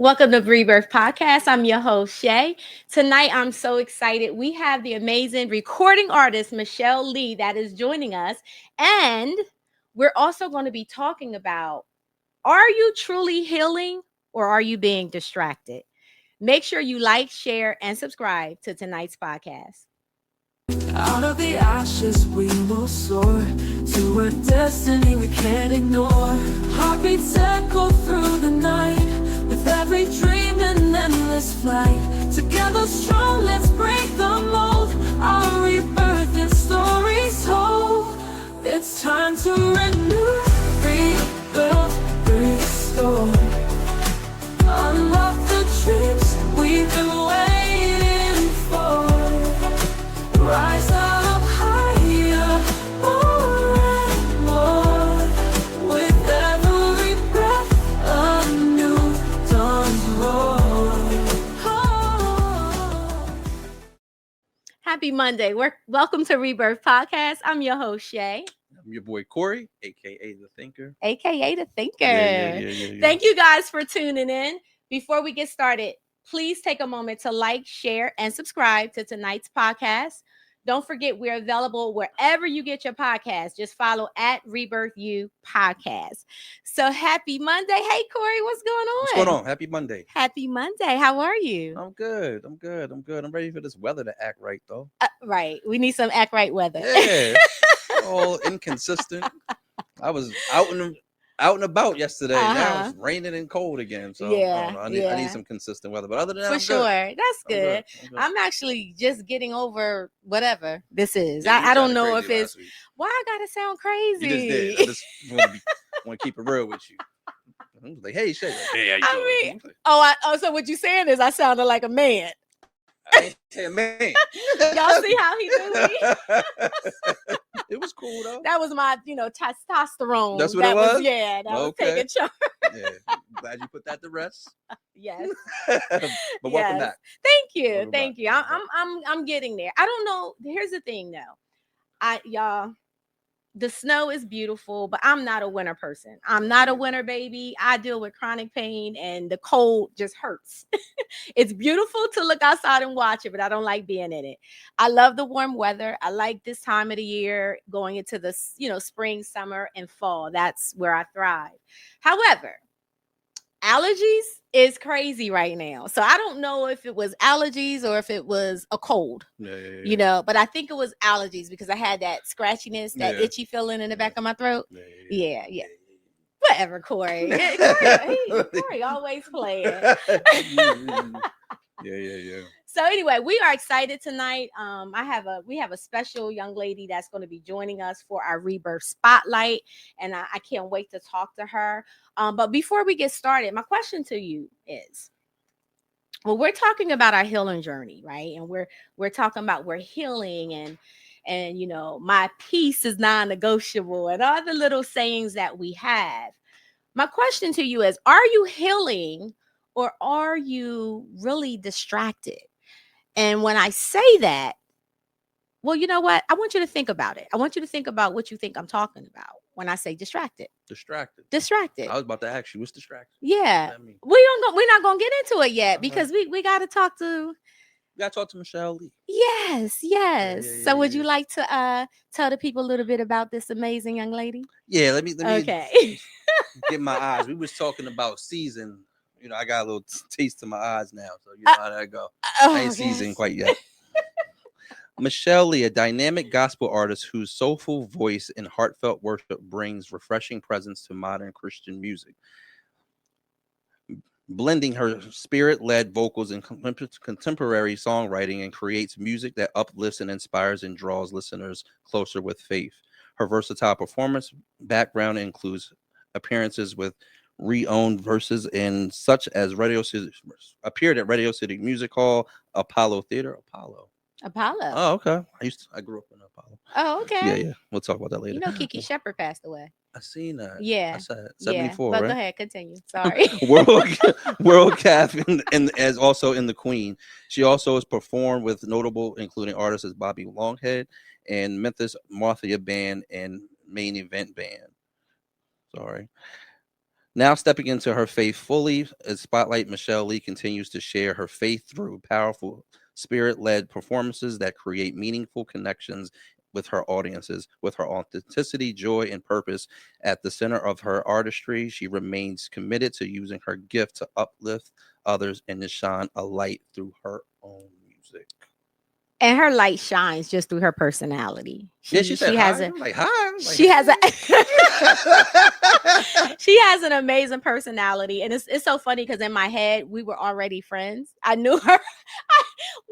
Welcome to Rebirth Podcast. I'm your host, Shea. Tonight, I'm so excited. We have the amazing recording artist, Michelle Lee, that is joining us. And we're also going to be talking about, are you truly healing or are you being distracted? Make sure you like, share, and subscribe to tonight's podcast. Out of the ashes we will soar to a destiny we can't ignore. Heartbeats echo through the night with every dream and endless flight. Together strong, let's break the mold. Our rebirth and stories told. It's time to renew, rebuild, restore. Unlock the dreams we've been waiting for. Rise up higher, more and more. With every breath, a new dawn's roar. Happy Monday. Welcome to Rebirth Podcast. I'm your host, Shea. I'm your boy, Corey, a.k.a. The Thinker. AKA The Thinker. Yeah. Thank you guys for tuning in. Before we get started, please take a moment to like, share, and subscribe to tonight's podcast. Don't forget, we're available wherever you get your podcast. Just follow at Rebirth U Podcast. So happy Monday. Hey, Corey, what's going on? What's going on? Happy Monday. Happy Monday. How are you? I'm good. I'm ready for this weather to act right, though. Right. We need some act right weather. Yeah. All inconsistent. I was out and about yesterday. Now it's raining and cold again. So I need some consistent weather. But other than that, for sure. Good. That's good. I'm actually just getting over whatever this is. Yeah, I don't know if it's why I gotta sound crazy. You just did. I just want to keep it real with you. I was like, hey, Shay. Hey, how you doing? So what you saying is I sounded like a man. I ain't man. Y'all see how he do me? It was cool though. That was my, testosterone. That's what it was? Yeah, that was taking charge. Yeah, glad you put that to rest. Yes. But welcome back. Thank you. Welcome Thank back. you. I'm getting there. I don't know. Here's the thing though. Y'all, the snow is beautiful, but I'm not a winter person. I'm not a winter baby. I deal with chronic pain and the cold just hurts. It's beautiful to look outside and watch it, but I don't like being in it. I love the warm weather. I like this time of the year going into the, spring, summer, and fall. That's where I thrive. However, allergies is crazy right now. So I don't know if it was allergies or if it was a cold, but I think it was allergies because I had that scratchiness, that itchy feeling in the back of my throat. Yeah. Whatever, Corey. Corey always playing. Yeah. So anyway, we are excited tonight. We have a special young lady that's going to be joining us for our Rebirth Spotlight, and I can't wait to talk to her. But before we get started, my question to you is, well, we're talking about our healing journey, right? And we're talking about we're healing and my peace is non-negotiable and all the little sayings that we have. My question to you is, are you healing or are you really distracted? And when I say that, well, you know what? I want you to think about it. I want you to think about what you think I'm talking about when I say distracted. Distracted. I was about to ask you, what's distracted? Yeah. We're not gonna get into it yet because we gotta talk to. We gotta talk to Michelle Lee. Yes. Yeah, so would you like to tell the people a little bit about this amazing young lady? Yeah, let me okay. Get my eyes. We was talking about season. I got a little taste in my eyes now, so you know how that go. I ain't seasoned quite yet. Michelle Lee, a dynamic gospel artist whose soulful voice and heartfelt worship brings refreshing presence to modern Christian music. Blending her spirit-led vocals and contemporary songwriting and creates music that uplifts and inspires and draws listeners closer with faith. Her versatile performance background includes appearances with Re-owned verses and such as appeared at Radio City Music Hall, Apollo Theater. Apollo. Oh, okay. I grew up in Apollo. Oh, okay. Yeah. We'll talk about that later. Kiki Shepard passed away. I seen that. Yeah. I said 74, but right? Go ahead, continue. Sorry. World Cap and as also in The Queen. She also has performed with notable including artists as Bobby Longhead and Memphis Mafia Band and Main Event Band. Sorry. Now stepping into her faith fully, as Spotlight, Michelle Lee continues to share her faith through powerful spirit-led performances that create meaningful connections with her audiences. With her authenticity, joy, and purpose at the center of her artistry, she remains committed to using her gift to uplift others and to shine a light through her own music. And her light shines just through her personality. Yeah, she said She hi. has a I'm like, hi. I'm like, she has a hey. she has an amazing personality, and it's so funny because in my head we were already friends. I knew her.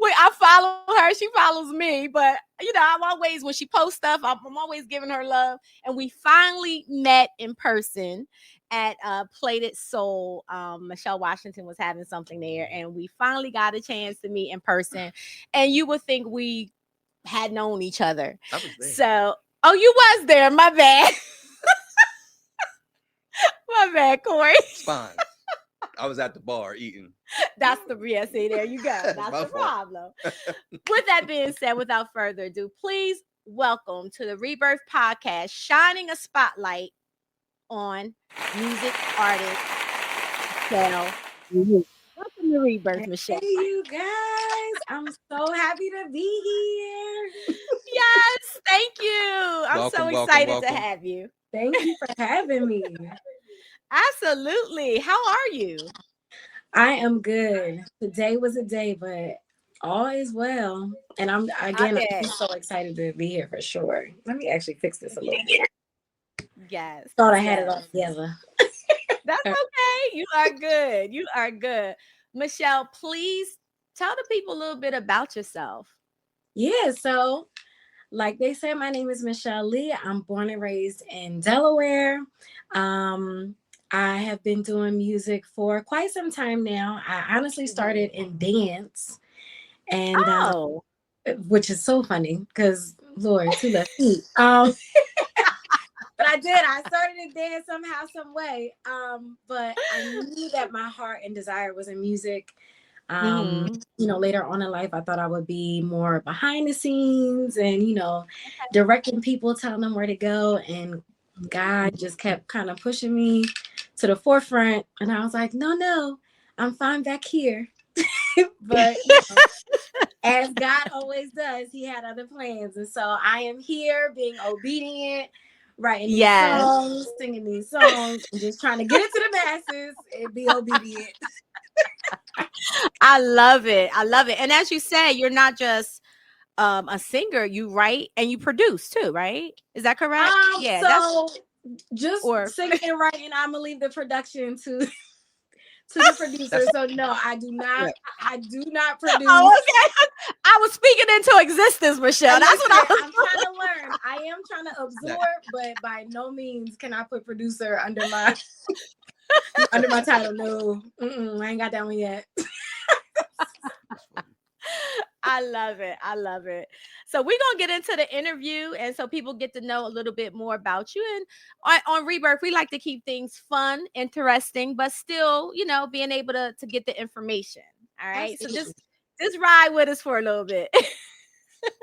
I follow her, she follows me, but I'm always, when she posts stuff, I'm always giving her love. And we finally met in person at Plated Soul. Michelle Washington was having something there, and we finally got a chance to meet in person. And you would think we had known each other. I was there. So, oh, you was there. My bad. My bad, Corey. It's fine. I was at the bar eating. That's the see, there you go. That's My the fault. problem. With that being said, without further ado, please welcome to the Rebirth Podcast, shining a spotlight on music artists. Michelle. Welcome to Rebirth, Michelle. Hey, you guys. I'm so happy to be here. Yes, thank you. I'm so Welcome, excited welcome. to have you. Thank you for having me. Absolutely. How are you? I am good. Today was a day, but all is well. And I'm so excited to be here for sure. Let me actually fix this a little bit. Yes. Thought I had it all together. That's okay. You are good. You are good. Michelle, please tell the people a little bit about yourself. Yeah, so like they said, my name is Michelle Lee. I'm born and raised in Delaware. I have been doing music for quite some time now. I honestly started in dance, and which is so funny because Lord, 2 left feet. But I did. I started in dance somehow, some way. But I knew that my heart and desire was in music. Later on in life, I thought I would be more behind the scenes and, directing people, telling them where to go. And God just kept kind of pushing me to the forefront. And I was like, no, I'm fine back here. But as God always does, he had other plans. And so I am here being obedient, writing these songs, singing these songs, and just trying to get it to the masses and be obedient. I love it. I love it. And as you say, you're not just a singer, you write and you produce too, right? Is that correct? Singing and writing, I'm gonna leave the production to the producer. So no, I do not produce. Oh, okay. I was speaking into existence, Michelle. That's what I'm trying to learn. I am trying to absorb, but by no means can I put producer under my title. No, I ain't got that one yet. I love it. I love it. So we're going to get into the interview. And so people get to know a little bit more about you. And on Rebirth, we like to keep things fun, interesting, but still, being able to get the information. All right. Absolutely. So just ride with us for a little bit.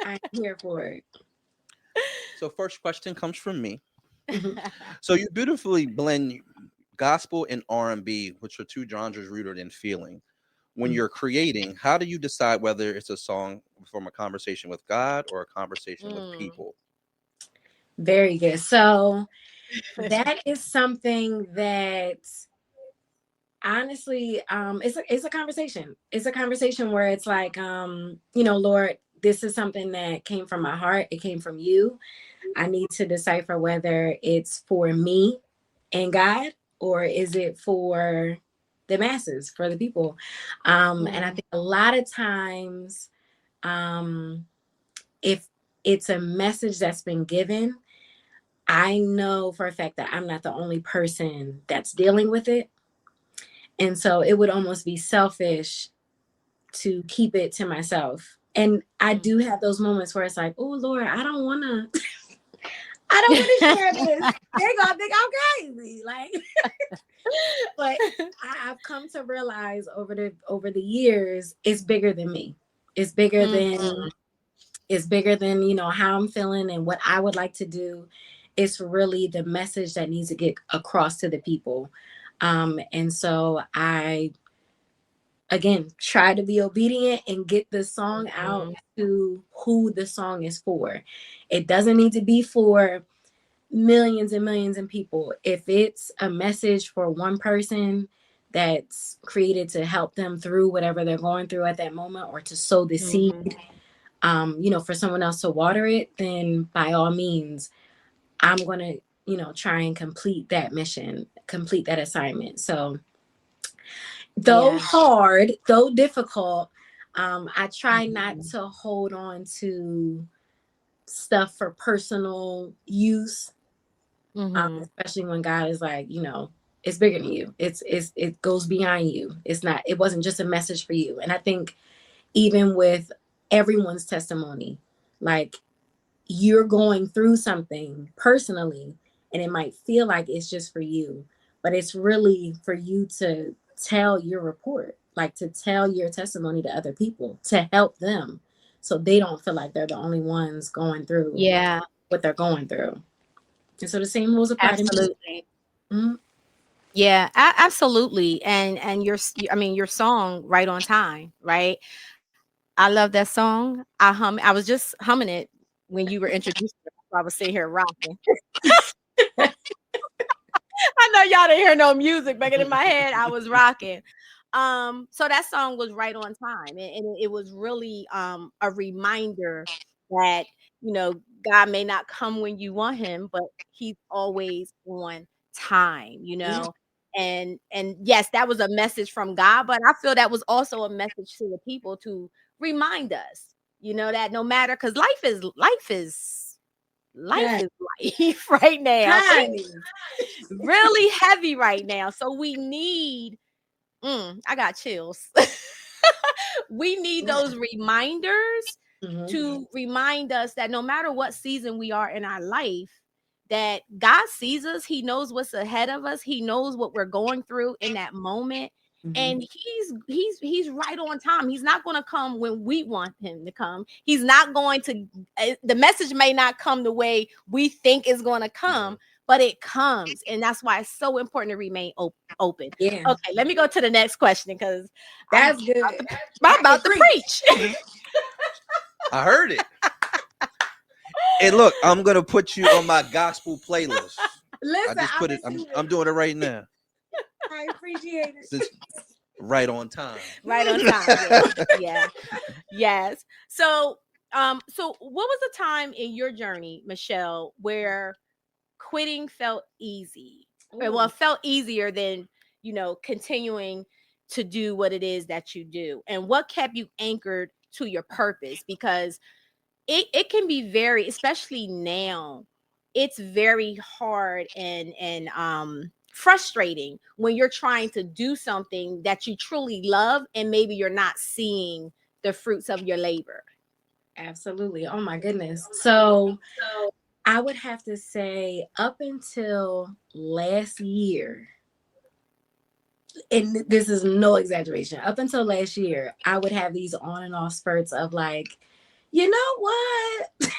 I'm here for it. So first question comes from me. So you beautifully blend gospel and R&B, which are two genres rooted in feeling. When you're creating, how do you decide whether it's a song from a conversation with God or a conversation with people? Very good. So that is something that honestly, it's a conversation. It's a conversation where it's like, Lord, this is something that came from my heart. It came from you. I need to decipher whether it's for me and God, or is it for the masses, for the people. And I think a lot of times, if it's a message that's been given, I know for a fact that I'm not the only person that's dealing with it. And so it would almost be selfish to keep it to myself. And I do have those moments where it's like, oh Lord, I don't want to share this. They're gonna think I'm crazy. But I've come to realize over the years, it's bigger than me. It's bigger than how I'm feeling and what I would like to do. It's really the message that needs to get across to the people. And so I, again, try to be obedient and get the song out to who the song is for. It doesn't need to be for millions and millions of people. If it's a message for one person that's created to help them through whatever they're going through at that moment, or to sow the seed, for someone else to water it, then by all means, I'm going to, try and complete that mission, complete that assignment. So though hard, though difficult, I try not to hold on to stuff for personal use, especially when God is like, it's bigger than you. It goes beyond you. It wasn't just a message for you. And I think even with everyone's testimony, like, you're going through something personally, and it might feel like it's just for you, but it's really for you to tell your report, like to tell your testimony to other people, to help them, so they don't feel like they're the only ones going through what they're going through. And so the same rules apply to me. Absolutely. Mm-hmm. Yeah, absolutely. And your song Right on Time, right? I love that song. I was just humming it when you were introducing it. I was sitting here rocking. I know y'all didn't hear no music, but in my head I was rocking. So that song was right on time, and it was really a reminder that, God may not come when you want him, but he's always on time, and yes, that was a message from God, but I feel that was also a message to the people to remind us, that no matter, because life is life right now. Really heavy right now. So we need, I got chills. We need those reminders to remind us that no matter what season we are in our life, that God sees us. He knows what's ahead of us. He knows what we're going through in that moment. And he's right on time. He's not going to come when we want him to come. He's not going to, the message may not come the way we think it's going to come, but it comes. And that's why it's so important to remain open. Yeah. Okay, let me go to the next question, because that's good. I'm about to preach. I heard it. And look, I'm gonna put you on my gospel playlist. Listen, I just put it. I'm doing it right now. I appreciate it. Just right on time. Right on time. Yeah. Yes. So what was the time in your journey, Michelle, where quitting felt easy? Well, it felt easier than, continuing to do what it is that you do, and what kept you anchored to your purpose? Because it can be very, especially now, it's very hard and frustrating when you're trying to do something that you truly love, and maybe you're not seeing the fruits of your labor. Absolutely. Oh my goodness. So I would have to say up until last year, and this is no exaggeration, up until last year, I would have these on and off spurts of like, you know what?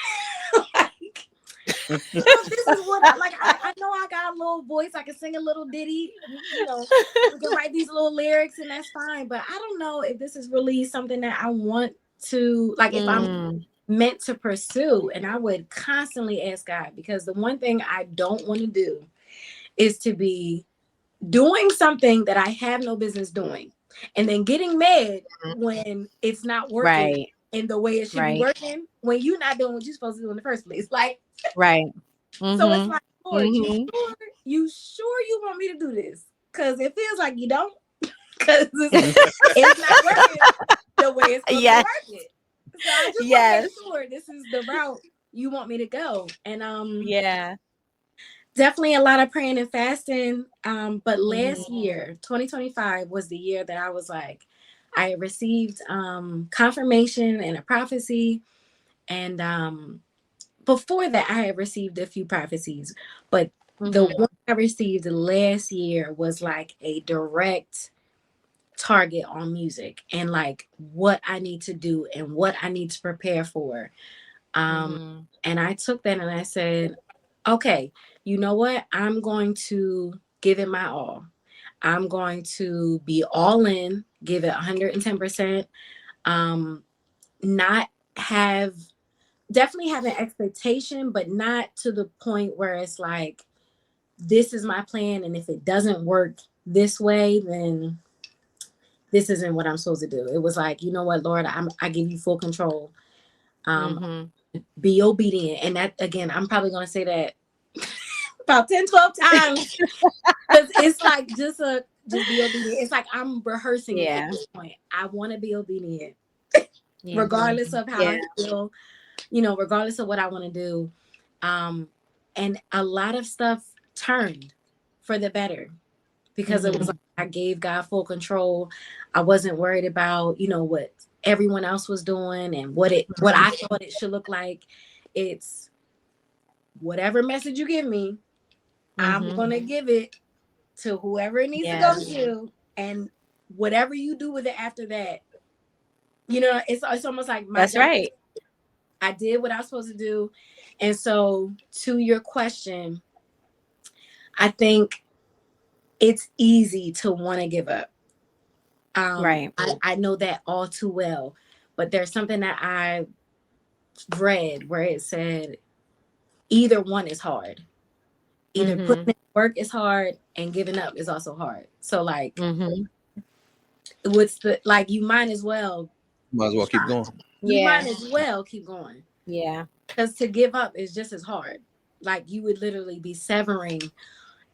This is what I know. I got a little voice. I can sing a little ditty. We can write these little lyrics, and that's fine. But I don't know if this is really something that I want to, like, if I'm meant to pursue. And I would constantly ask God, because the one thing I don't want to do is to be doing something that I have no business doing, and then getting mad when it's not working in the way it should be working, when you're not doing what you're supposed to do in the first place. Like, so it's like, Lord, you sure you want me to do this? Because it feels like you don't, because it's not working the way it's supposed to work it. So I just want to make sure this is the route you want me to go. And definitely a lot of praying and fasting. But last year, 2025, was the year that I was like, I received confirmation and a prophecy. And before that, I had received a few prophecies. But the one I received last year was like a direct target on music, and like what I need to do and what I need to prepare for. And I took that and I said, okay, you know what? I'm going to give it my all. I'm going to be all in, give it 110%. Not have, definitely have an expectation, but not to the point where it's like, this is my plan, and if it doesn't work this way, then this isn't what I'm supposed to do. It was like, you know what, Lord, I give you full control. Be obedient. And that, again, I'm probably going to say that about 10, 12 times. Because it's like, just be obedient. It's like I'm rehearsing it at this point. I want to be obedient, regardless of how I feel, regardless of what I want to do. And a lot of stuff turned for the better, because it was like I gave God full control. I wasn't worried about, what everyone else was doing and what I thought it should look like. It's whatever message you give me, I'm going to give it to whoever it needs to go to. And whatever you do with it after that, it's almost like that's right. I did what I was supposed to do. And so, to your question, I think it's easy to want to give up. Right. I know that all too well. But there's something that I read where it said either one is hard. Either putting in work is hard, and giving up is also hard. So like, you might as well keep going. You might as well keep going. Yeah. Because to give up is just as hard. Like, you would literally be severing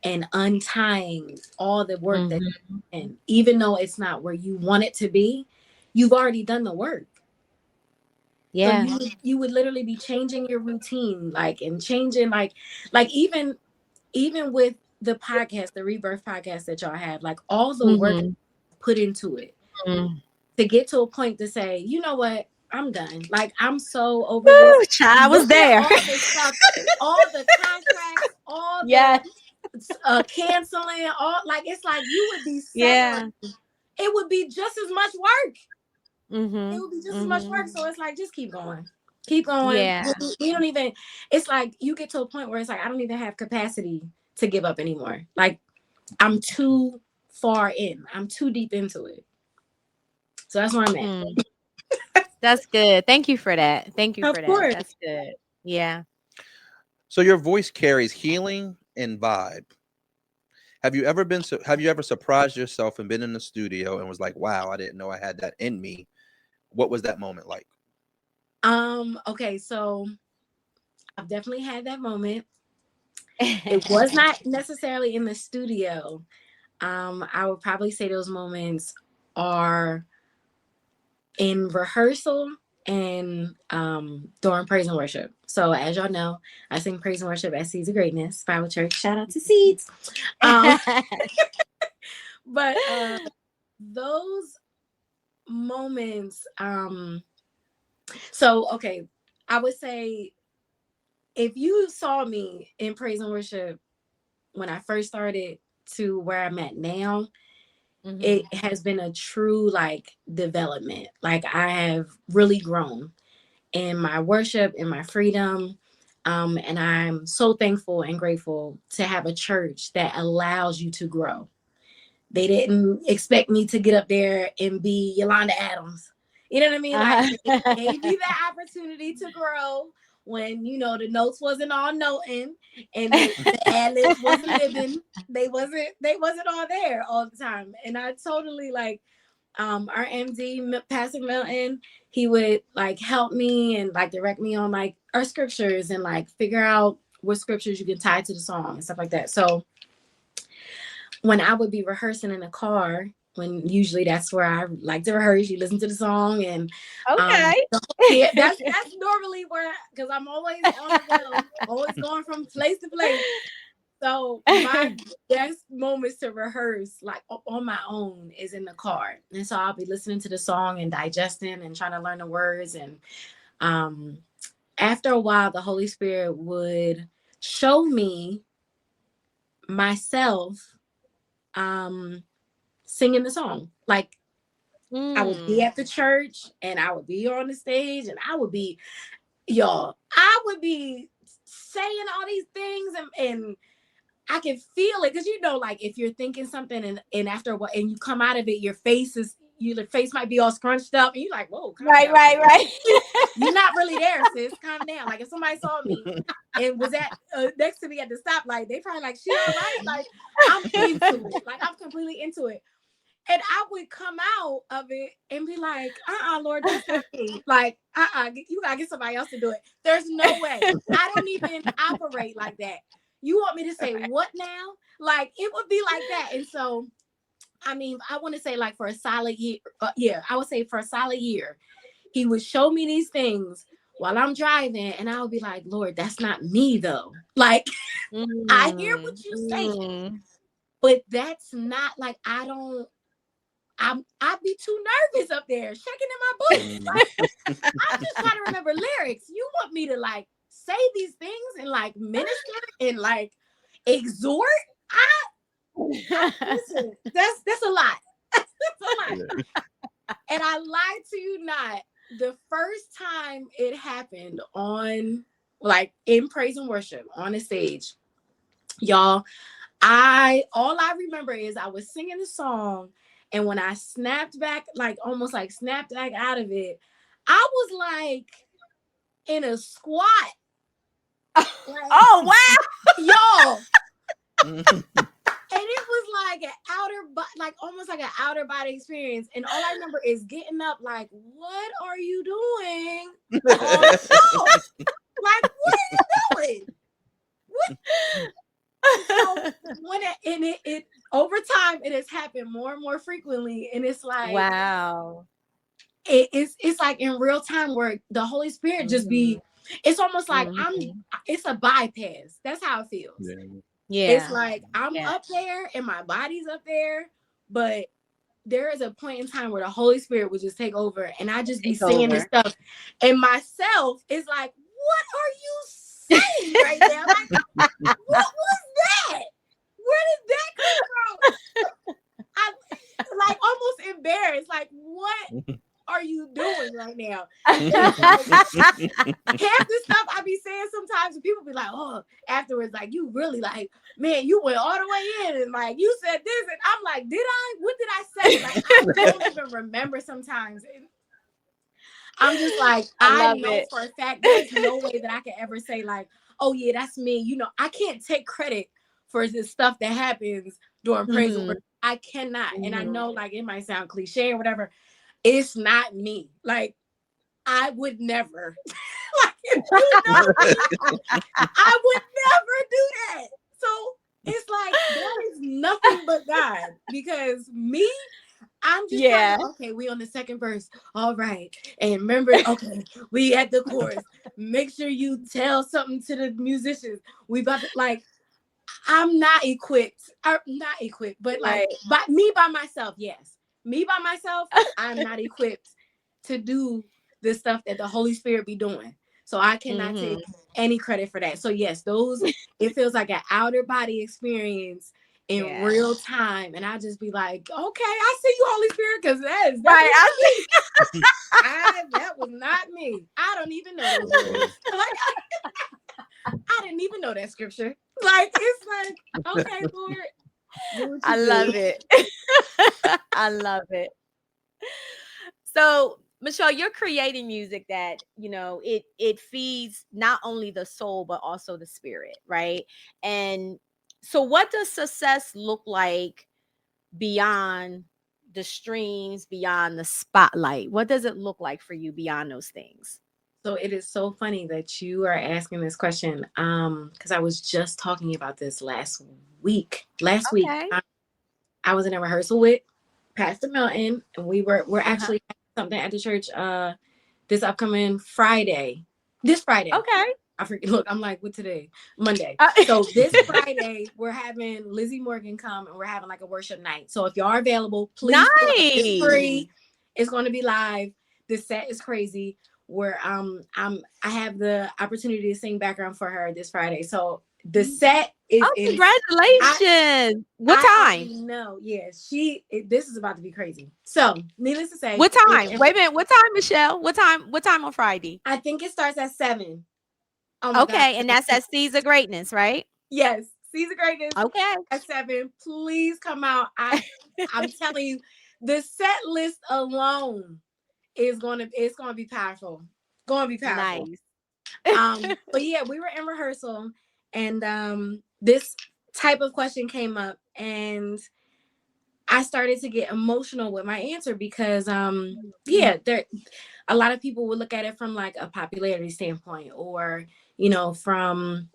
and untying all the work that you've done. Even though it's not where you want it to be, you've already done the work. Yeah. So you would literally be changing your routine, and changing even with the podcast, the Rebirth Podcast that y'all have, all the work put into it to get to a point to say, you know what, I'm done. I'm so over this. I was there. All the stuff, all the contracts, all the canceling, all it's like you would be severing. It would be just as much work. It would be just as much work. So it's like, just keep going. Keep going. Yeah. You don't even, it's like you get to a point where it's like, I don't even have capacity to give up anymore. I'm too far in. I'm too deep into it. So that's where I'm at. That's good. Thank you for that. Thank you Of for that. course. That's good. Yeah. So your voice carries healing and vibe. Have you ever surprised yourself and been in the studio and was like, wow, I didn't know I had that in me? What was that moment like? Okay, so I've definitely had that moment. It was not necessarily in the studio. I would probably say those moments are in rehearsal and during praise and worship. So as y'all know, I sing praise and worship at Seeds of Greatness Bible Church. Shout out to Seeds. But those moments, so okay, I would say if you saw me in praise and worship when I first started to where I'm at now, it has been a true development. I have really grown in my worship, in my freedom. And I'm so thankful and grateful to have a church that allows you to grow. They didn't expect me to get up there and be Yolanda Adams. You know what I mean? They gave me that opportunity to grow when, the notes wasn't all noting and the ad-libs wasn't living. They wasn't all there all the time. And I totally our MD, Pastor Milton, he would help me and direct me on our scriptures and figure out what scriptures you can tie to the song and stuff like that. So when I would be rehearsing in the car, when usually that's where I like to rehearse, you listen to the song and that's normally where, because I'm always on the go, always going from place to place. So my best moments to rehearse on my own is in the car. And so I'll be listening to the song and digesting and trying to learn the words. And after a while, the Holy Spirit would show me myself singing the song. I would be at the church and I would be on the stage and I would be saying all these things and I can feel it because like if you're thinking something and after a while and you come out of it, your face might be all scrunched up and you're like, whoa, calm down. Right. You're not really there, sis. Calm down. Like if somebody saw me and was at next to me at the stoplight, they probably like, she all right? Like I'm into it. Like I'm completely into it. And I would come out of it and be like, Lord, that's not me. Like, you gotta get somebody else to do it. There's no way. I don't even operate like that. You want me to say what now? Like, it would be like that. And so, I mean, I want to say like for a solid year, I would say for a solid year, he would show me these things while I'm driving and I would be like, Lord, that's not me though. Like, I hear what you're saying, but that's not like, I'd be too nervous up there, shaking in my boots. Like, I'm just trying to remember lyrics. You want me to like say these things and like minister and like exhort? Listen, that's a lot. That's a lot. And I lied to you not. The first time it happened on like in praise and worship on the stage, y'all, all I remember is I was singing the song. And when I snapped back, like almost like snapped back out of it, I was like in a squat. Like, oh, wow. Y'all. And it was like almost like an outer body experience. And all I remember is getting up like, what are you doing? Like, what are you doing? What? So when it over time, it has happened more and more frequently. And it's like, wow. It's like in real time where the Holy Spirit just be, it's almost like it's a bypass. That's how it feels. Yeah. It's like I'm up there and my body's up there, but there is a point in time where the Holy Spirit would just take over and I just be singing this stuff. And myself is like, what are you saying right now? Like, what was that? Where did that come from? I'm like almost embarrassed. Like, what are you doing right now? Half the stuff I be saying sometimes, and people be like, oh, afterwards, like, you really like, man, you went all the way in, and like, you said this, and I'm like, did I? What did I say? Like, I don't even remember sometimes. And I'm just like, I know for a fact there's no way that I can ever say like, oh yeah, that's me. You know, I can't take credit for this stuff that happens during praise and worship. I cannot. And I know like it might sound cliche or whatever. It's not me. Like, I would never. Like, if you know me, I would never do that. So it's like, that is nothing but God. Because me, I'm just like, okay, we on the second verse. All right. And remember, okay, we at the chorus. Make sure you tell something to the musicians. We about to, like, I'm not equipped. But like, by myself, yes. Me by myself, I'm not equipped to do the stuff that the Holy Spirit be doing. So I cannot take any credit for that. So yes, it feels like an outer body experience in real time. And I just be like, okay, I see you, Holy Spirit, because that is right. That was not me. I don't even know those words. I didn't even know that scripture. Like, it's like, okay, Lord. I love it. I love it. So, Michelle, you're creating music that, you know, it feeds not only the soul, but also the spirit, right? And so what does success look like beyond the streams, beyond the spotlight? What does it look like for you beyond those things? So it is so funny that you are asking this question, because I was just talking about this last week. Week, I was in a rehearsal with Pastor Milton, and we're actually having something at the church this upcoming Friday. This Friday. Okay. I forget. Look, I'm like, what today? Monday. So this Friday, we're having Lizzie Morgan come, and we're having like a worship night. So if y'all are available, please. Nice. It's free. It's going to be live. The set is crazy. Where I have the opportunity to sing background for her this Friday. So the set is congratulations. What time? No, yeah, this is about to be crazy. So needless to say, what time? Wait a minute, what time, Michelle? What time on Friday? I think it starts at 7. Okay, and that's at Seeds of Greatness, right? Yes, Seeds of Greatness Okay. at 7. Please come out. I'm telling you, the set list alone is it's gonna be powerful. Gonna be powerful. Nice. But yeah, we were in rehearsal, and this type of question came up, and I started to get emotional with my answer because yeah, there a lot of people would look at it from like a popularity standpoint, or from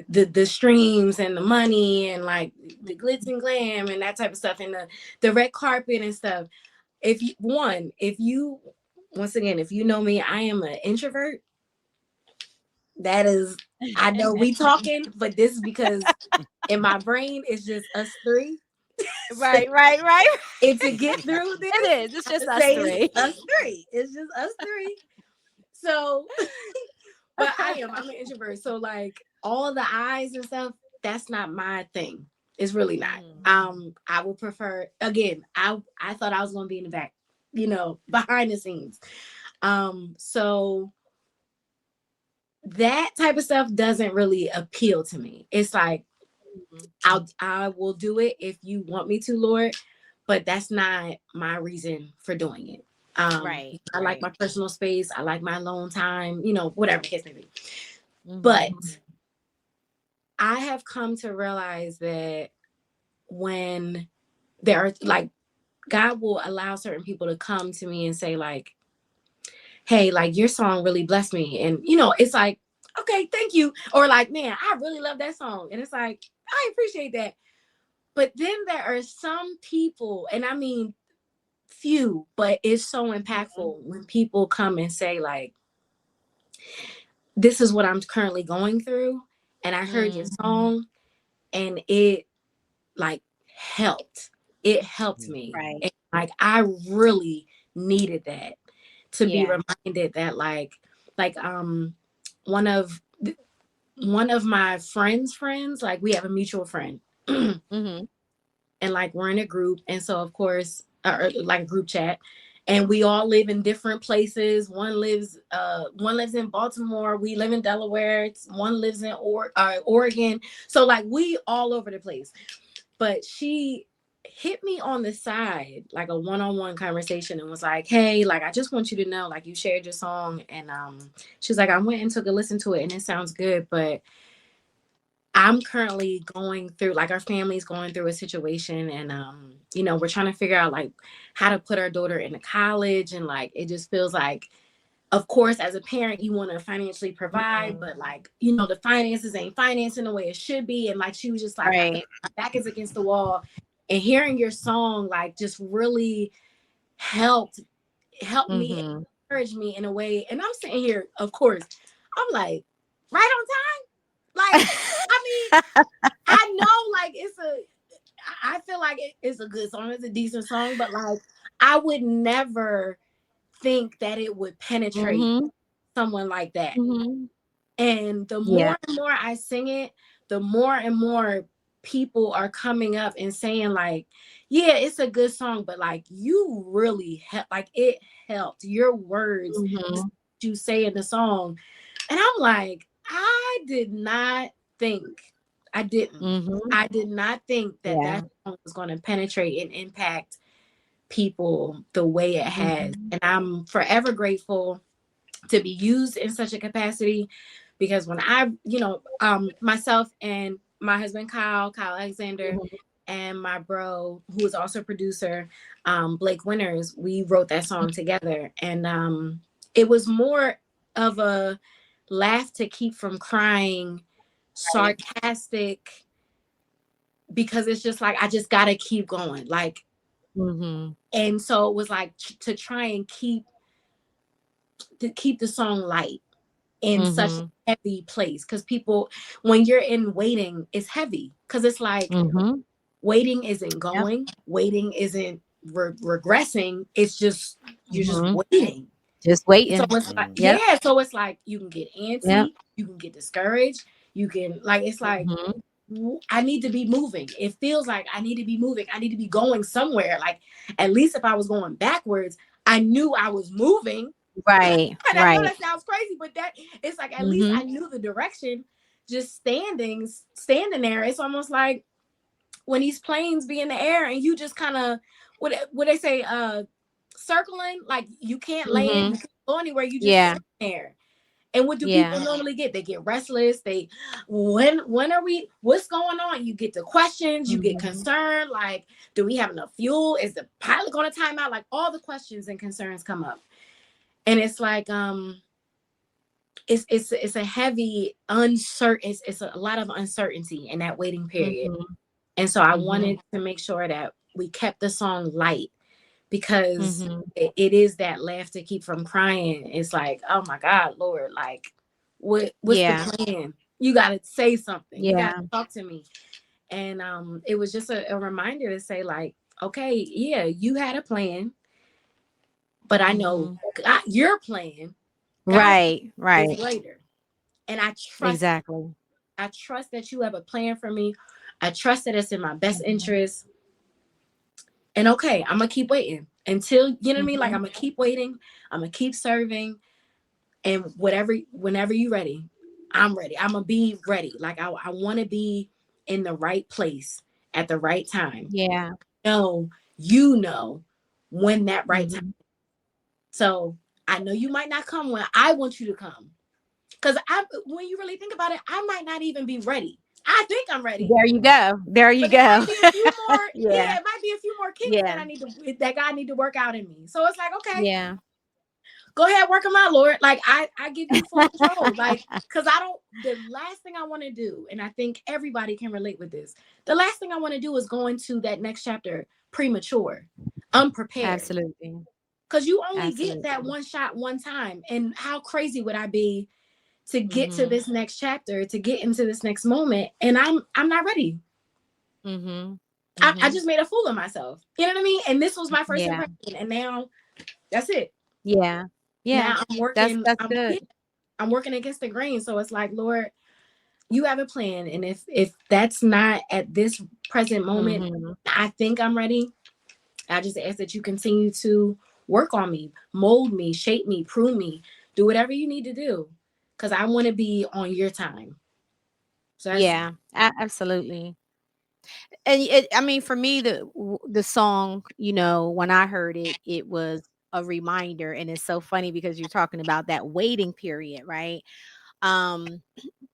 the streams and the money and like the glitz and glam and that type of stuff, and the red carpet and stuff. If you once again, if you know me, I am an introvert. That is, I know we talking, but this is because in my brain it's just us three. Right. And to get through this, It is. It's just us say three. it's us three. It's just us three. So, but I'm an introvert. So like all the eyes and stuff, that's not my thing. It's really not. I would prefer, again, I thought I was gonna be in the back, behind the scenes. So that type of stuff doesn't really appeal to me. It's like I will do it if you want me to, Lord, but that's not my reason for doing it. Right. I like my personal space. I like my alone time, whatever the case may be. Mm-hmm. But I have come to realize that when there are like, God will allow certain people to come to me and say like, hey, like your song really blessed me. And, it's like, okay, thank you. Or like, man, I really love that song. And it's like, I appreciate that. But then there are some people, and I mean few, but it's so impactful when people come and say like, this is what I'm currently going through. And I heard your song and it like helped. It helped me. Right. And, like I really needed that to be reminded that like one of my friends, like we have a mutual friend. And like we're in a group, and so of course like a group chat, and we all live in different places. One lives in Baltimore, we live in Delaware, one lives in Oregon, so like we all over the place. But she hit me on the side, like a one-on-one conversation, and was like, hey, like I just want you to know, like you shared your song, and she's like, I went and took a listen to it and it sounds good, but I'm currently going through, like our family's going through a situation, and we're trying to figure out like how to put our daughter into college, and like it just feels like, of course, as a parent, you want to financially provide, but like, the finances ain't financing the way it should be. And like she was just like, my back is against the wall. And hearing your song like just really helped me, encourage me in a way. And I'm sitting here, of course, I'm like, right on time. Like, I mean, I know like I feel like it's a good song. It's a decent song, but like, I would never think that it would penetrate someone like that. And the more and more I sing it, the more and more people are coming up and saying like, yeah, it's a good song, but like you really like it helped your words you say in the song. And I'm like, I did not think that that song was going to penetrate and impact people the way it has. And I'm forever grateful to be used in such a capacity, because when I, myself and my husband, Kyle Alexander, and my bro, who is also a producer, Blake Winters, we wrote that song together. And it was more of a laugh to keep from crying, sarcastic, because it's just like, I just got to keep going. Like, and so it was like to try and keep the song light in such a heavy place. Because people, when you're in waiting, it's heavy. Because it's like, waiting isn't going, waiting isn't regressing. It's just, you're just waiting. Just waiting. So it's like, so it's like you can get antsy, you can get discouraged, you can like, it's like, I need to be moving. It feels like I need to be moving. I need to be going somewhere. Like, at least if I was going backwards, I knew I was moving. Right. And I know that sounds crazy, but that it's like, at least I knew the direction. just standing there. It's almost like when these planes be in the air and you just kind of, what they say, circling, like you can't land, you can't go anywhere, you just Yeah. sit there. And what do Yeah. people normally get? They get restless. They, when are we, what's going on? You get the questions, you get concerned, like, do we have enough fuel? Is the pilot going to time out? Like, all the questions and concerns come up. And it's like, it's a heavy uncertain, it's a lot of uncertainty in that waiting period. And so I wanted to make sure that we kept the song light, because it is that laugh to keep from crying. It's like, oh my God, Lord, like what's the plan? You got to say something. You got to talk to me. And it was just a reminder to say, like, okay, yeah, you had a plan, but I know God, your plan, God, Right. is greater. And I trust, I trust that you have a plan for me. I trust that it's in my best interest. And okay, I'm gonna keep waiting until, you know what I mean? Like, I'm gonna keep waiting. I'm gonna keep serving. And whenever you're ready, I'm ready. I'm gonna be ready. Like, I want to be in the right place at the right time. Yeah. No, you know when that right time. So I know you might not come when I want you to come. Because when you really think about it, I might not even be ready. I think I'm ready. There you go. There you But go. it might be a few more, Yeah. it might be a few more kinks that God need to work out in me. So it's like, okay, Yeah. go ahead, work them out, Lord. Like, I give you full control. Like, because the last thing I want to do, and I think everybody can relate with this, the last thing I want to do is go into that next chapter premature, unprepared. Absolutely. Because you only get that one shot one time. And how crazy would I be to get to this next chapter, to get into this next moment, and I'm not ready. I just made a fool of myself. You know what I mean? And this was my first impression, and now that's it. Yeah. Now I'm working. That's good. I'm working against the grain. So it's like, Lord, you have a plan, and if that's not at this present moment, I think I'm ready. I just ask that you continue to work on me, mold me, shape me, prune me, do whatever you need to do, because I want to be on your time. So absolutely. And I mean, for me, the song, when I heard it, it was a reminder, and it's so funny because you're talking about that waiting period, right?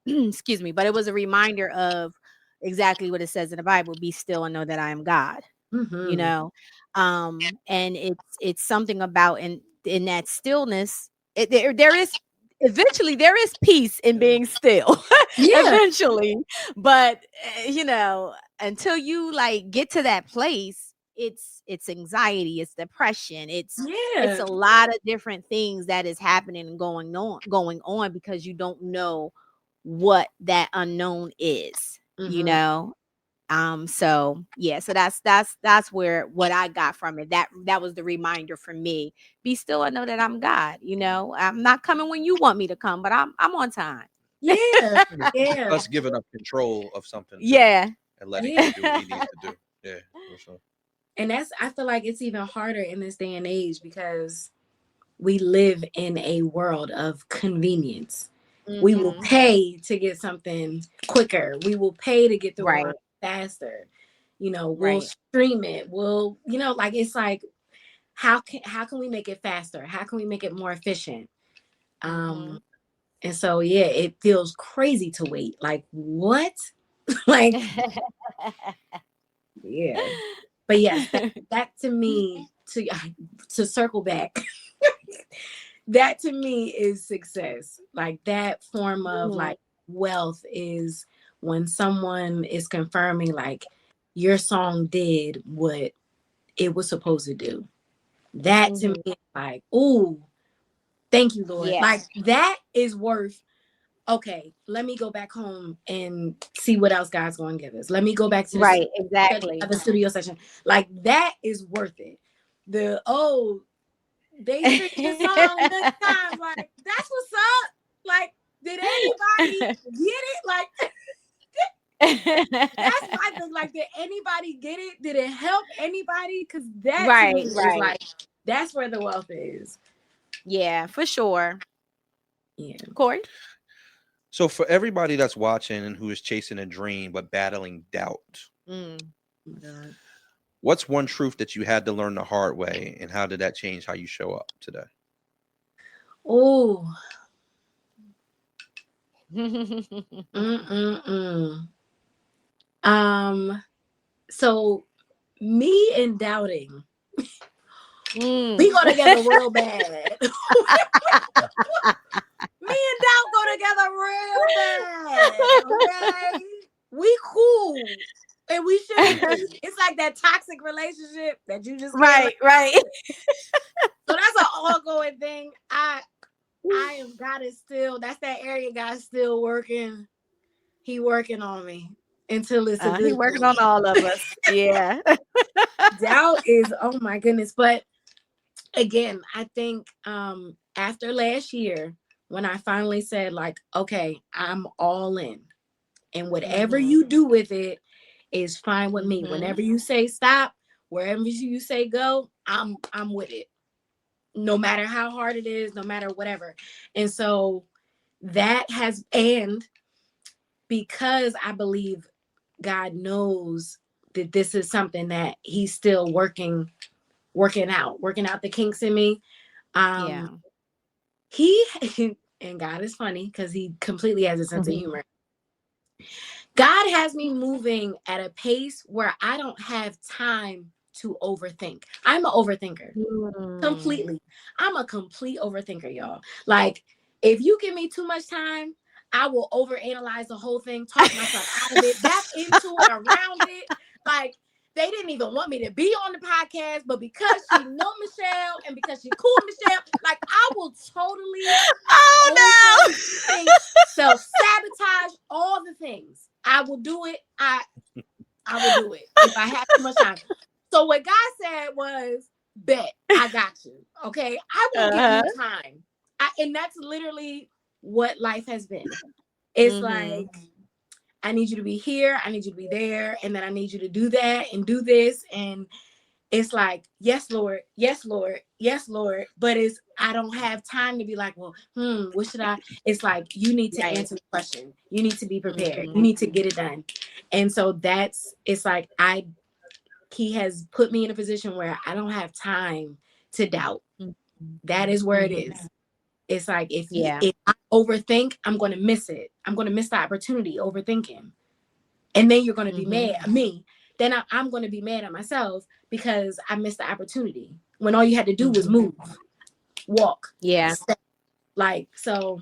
Excuse me, but it was a reminder of exactly what it says in the Bible: "Be still and know that I am God." And it's something about in that stillness. There is eventually there is peace in being still. Eventually, but until you like get to that place, it's anxiety, it's depression, it's a lot of different things that is happening and going on because you don't know what that unknown is. So that's where what I got from it. That was the reminder for me. Be still, I know that I'm God. I'm not coming when you want me to come, but I'm on time. Us giving up control of something. And letting him do what he needs to do. Yeah, for sure. And I feel like it's even harder in this day and age because we live in a world of convenience. We will pay to get something quicker. We will pay to get through it faster. We'll stream it. We'll, like, it's like, how can we make it faster? How can we make it more efficient? And so, it feels crazy to wait. Like, what? Like, but yes, that to me, to circle back, that to me is success. Like, that form of like wealth is when someone is confirming like your song did what it was supposed to do. That to me is like, ooh, thank you, Lord. Like, that is worth, okay, let me go back home and see what else God's going to give us. Let me go back to the studio session. Like, that is worth it. They sing the song this time. Like, that's what's up. Like, did anybody get it? Like, that's my thing. Like, did anybody get it? Did it help anybody? Because that is like, that's where the wealth is. Yeah, for sure. Yeah. Corey? So for everybody that's watching and who is chasing a dream but battling doubt, what's one truth that you had to learn the hard way, and how did that change how you show up today? Oh. So me and doubting, we go together real bad. Me and doubt go together real bad. Okay, we cool, and we should be. It's like that toxic relationship that you just right. So that's an ongoing thing. I am. God is still. That's that area. God's still working. He working on me until it's a good. He working on all of us. Yeah. Doubt is, oh my goodness. But again, I think after last year, when I finally said, like, okay, I'm all in, and whatever you do with it is fine with me. Whenever you say stop, wherever you say go, I'm with it. No matter how hard it is, no matter whatever. And so that has, and because I believe God knows that this is something that he's still working out the kinks in me. He, and God is funny because he completely has a sense of humor. God has me moving at a pace where I don't have time to overthink. I'm an overthinker. Completely. I'm a complete overthinker, y'all. Like, if you give me too much time, I will overanalyze the whole thing, talk myself out of it, back into it, around it. Like, they didn't even want me to be on the podcast, but because she know Michelle and because she cool Michelle, like, I will totally self-sabotage all the things. I will do it. I will do it if I have too much time. So what God said was, bet, I got you. Okay. I will give you time. And that's literally what life has been. It's like, I need you to be here. I need you to be there. And then I need you to do that and do this. And it's like, yes, Lord. Yes, Lord. Yes, Lord. But I don't have time to be like, well, what should I? It's like, you need to answer the question. You need to be prepared. You need to get it done. And so it's like, he has put me in a position where I don't have time to doubt. That is where it is. It's like, if I overthink, I'm going to miss it. I'm going to miss the opportunity overthinking. And then you're going to be mad at me. Then I'm going to be mad at myself because I missed the opportunity when all you had to do was move, walk. Yeah. Step. Like, so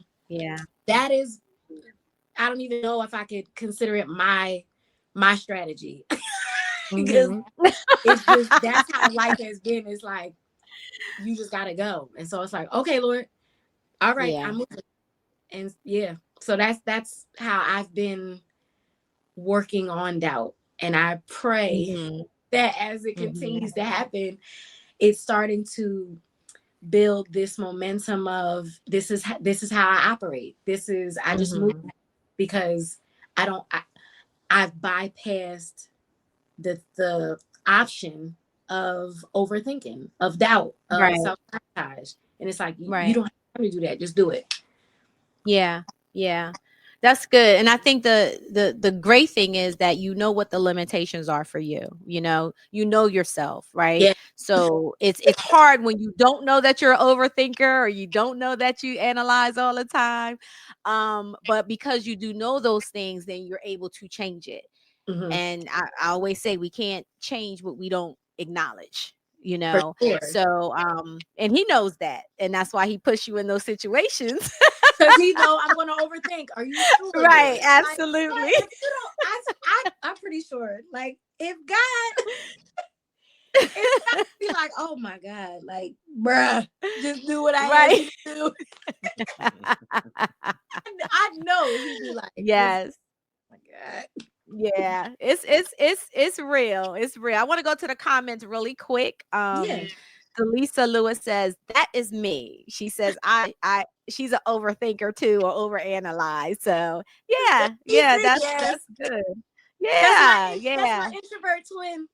that is, I don't even know if I could consider it my strategy. Because it's just, that's how life has been. It's like, you just got to go. And so it's like, okay, Lord, all right, I'm moving. And so that's how I've been working on doubt. And I pray that as it continues to happen, it's starting to build this momentum of this is how I operate. I just move because I've bypassed the option of overthinking, of doubt, of self-sabotage. And it's like, you don't have time to do that. Just do it. Yeah. That's good. And I think the great thing is that you know what the limitations are for you. You know yourself, right? Yeah. So it's hard when you don't know that you're an overthinker or you don't know that you analyze all the time. But because you do know those things, then you're able to change it. And I always say we can't change what we don't acknowledge, you know. Sure. So and he knows that, and that's why he puts you in those situations. Because he know I'm going to overthink. Are you sure? Right? Absolutely. Like, I'm pretty sure. Like, if God be like, oh my God, like, bruh, just do what I have to do. I know he'd be like, yes. Oh my God. Yeah, it's real. It's real. I want to go to the comments really quick. Lisa Lewis says, that is me. She says, she's an overthinker too, or overanalyze. So that's good. Yeah. That's my introvert twin.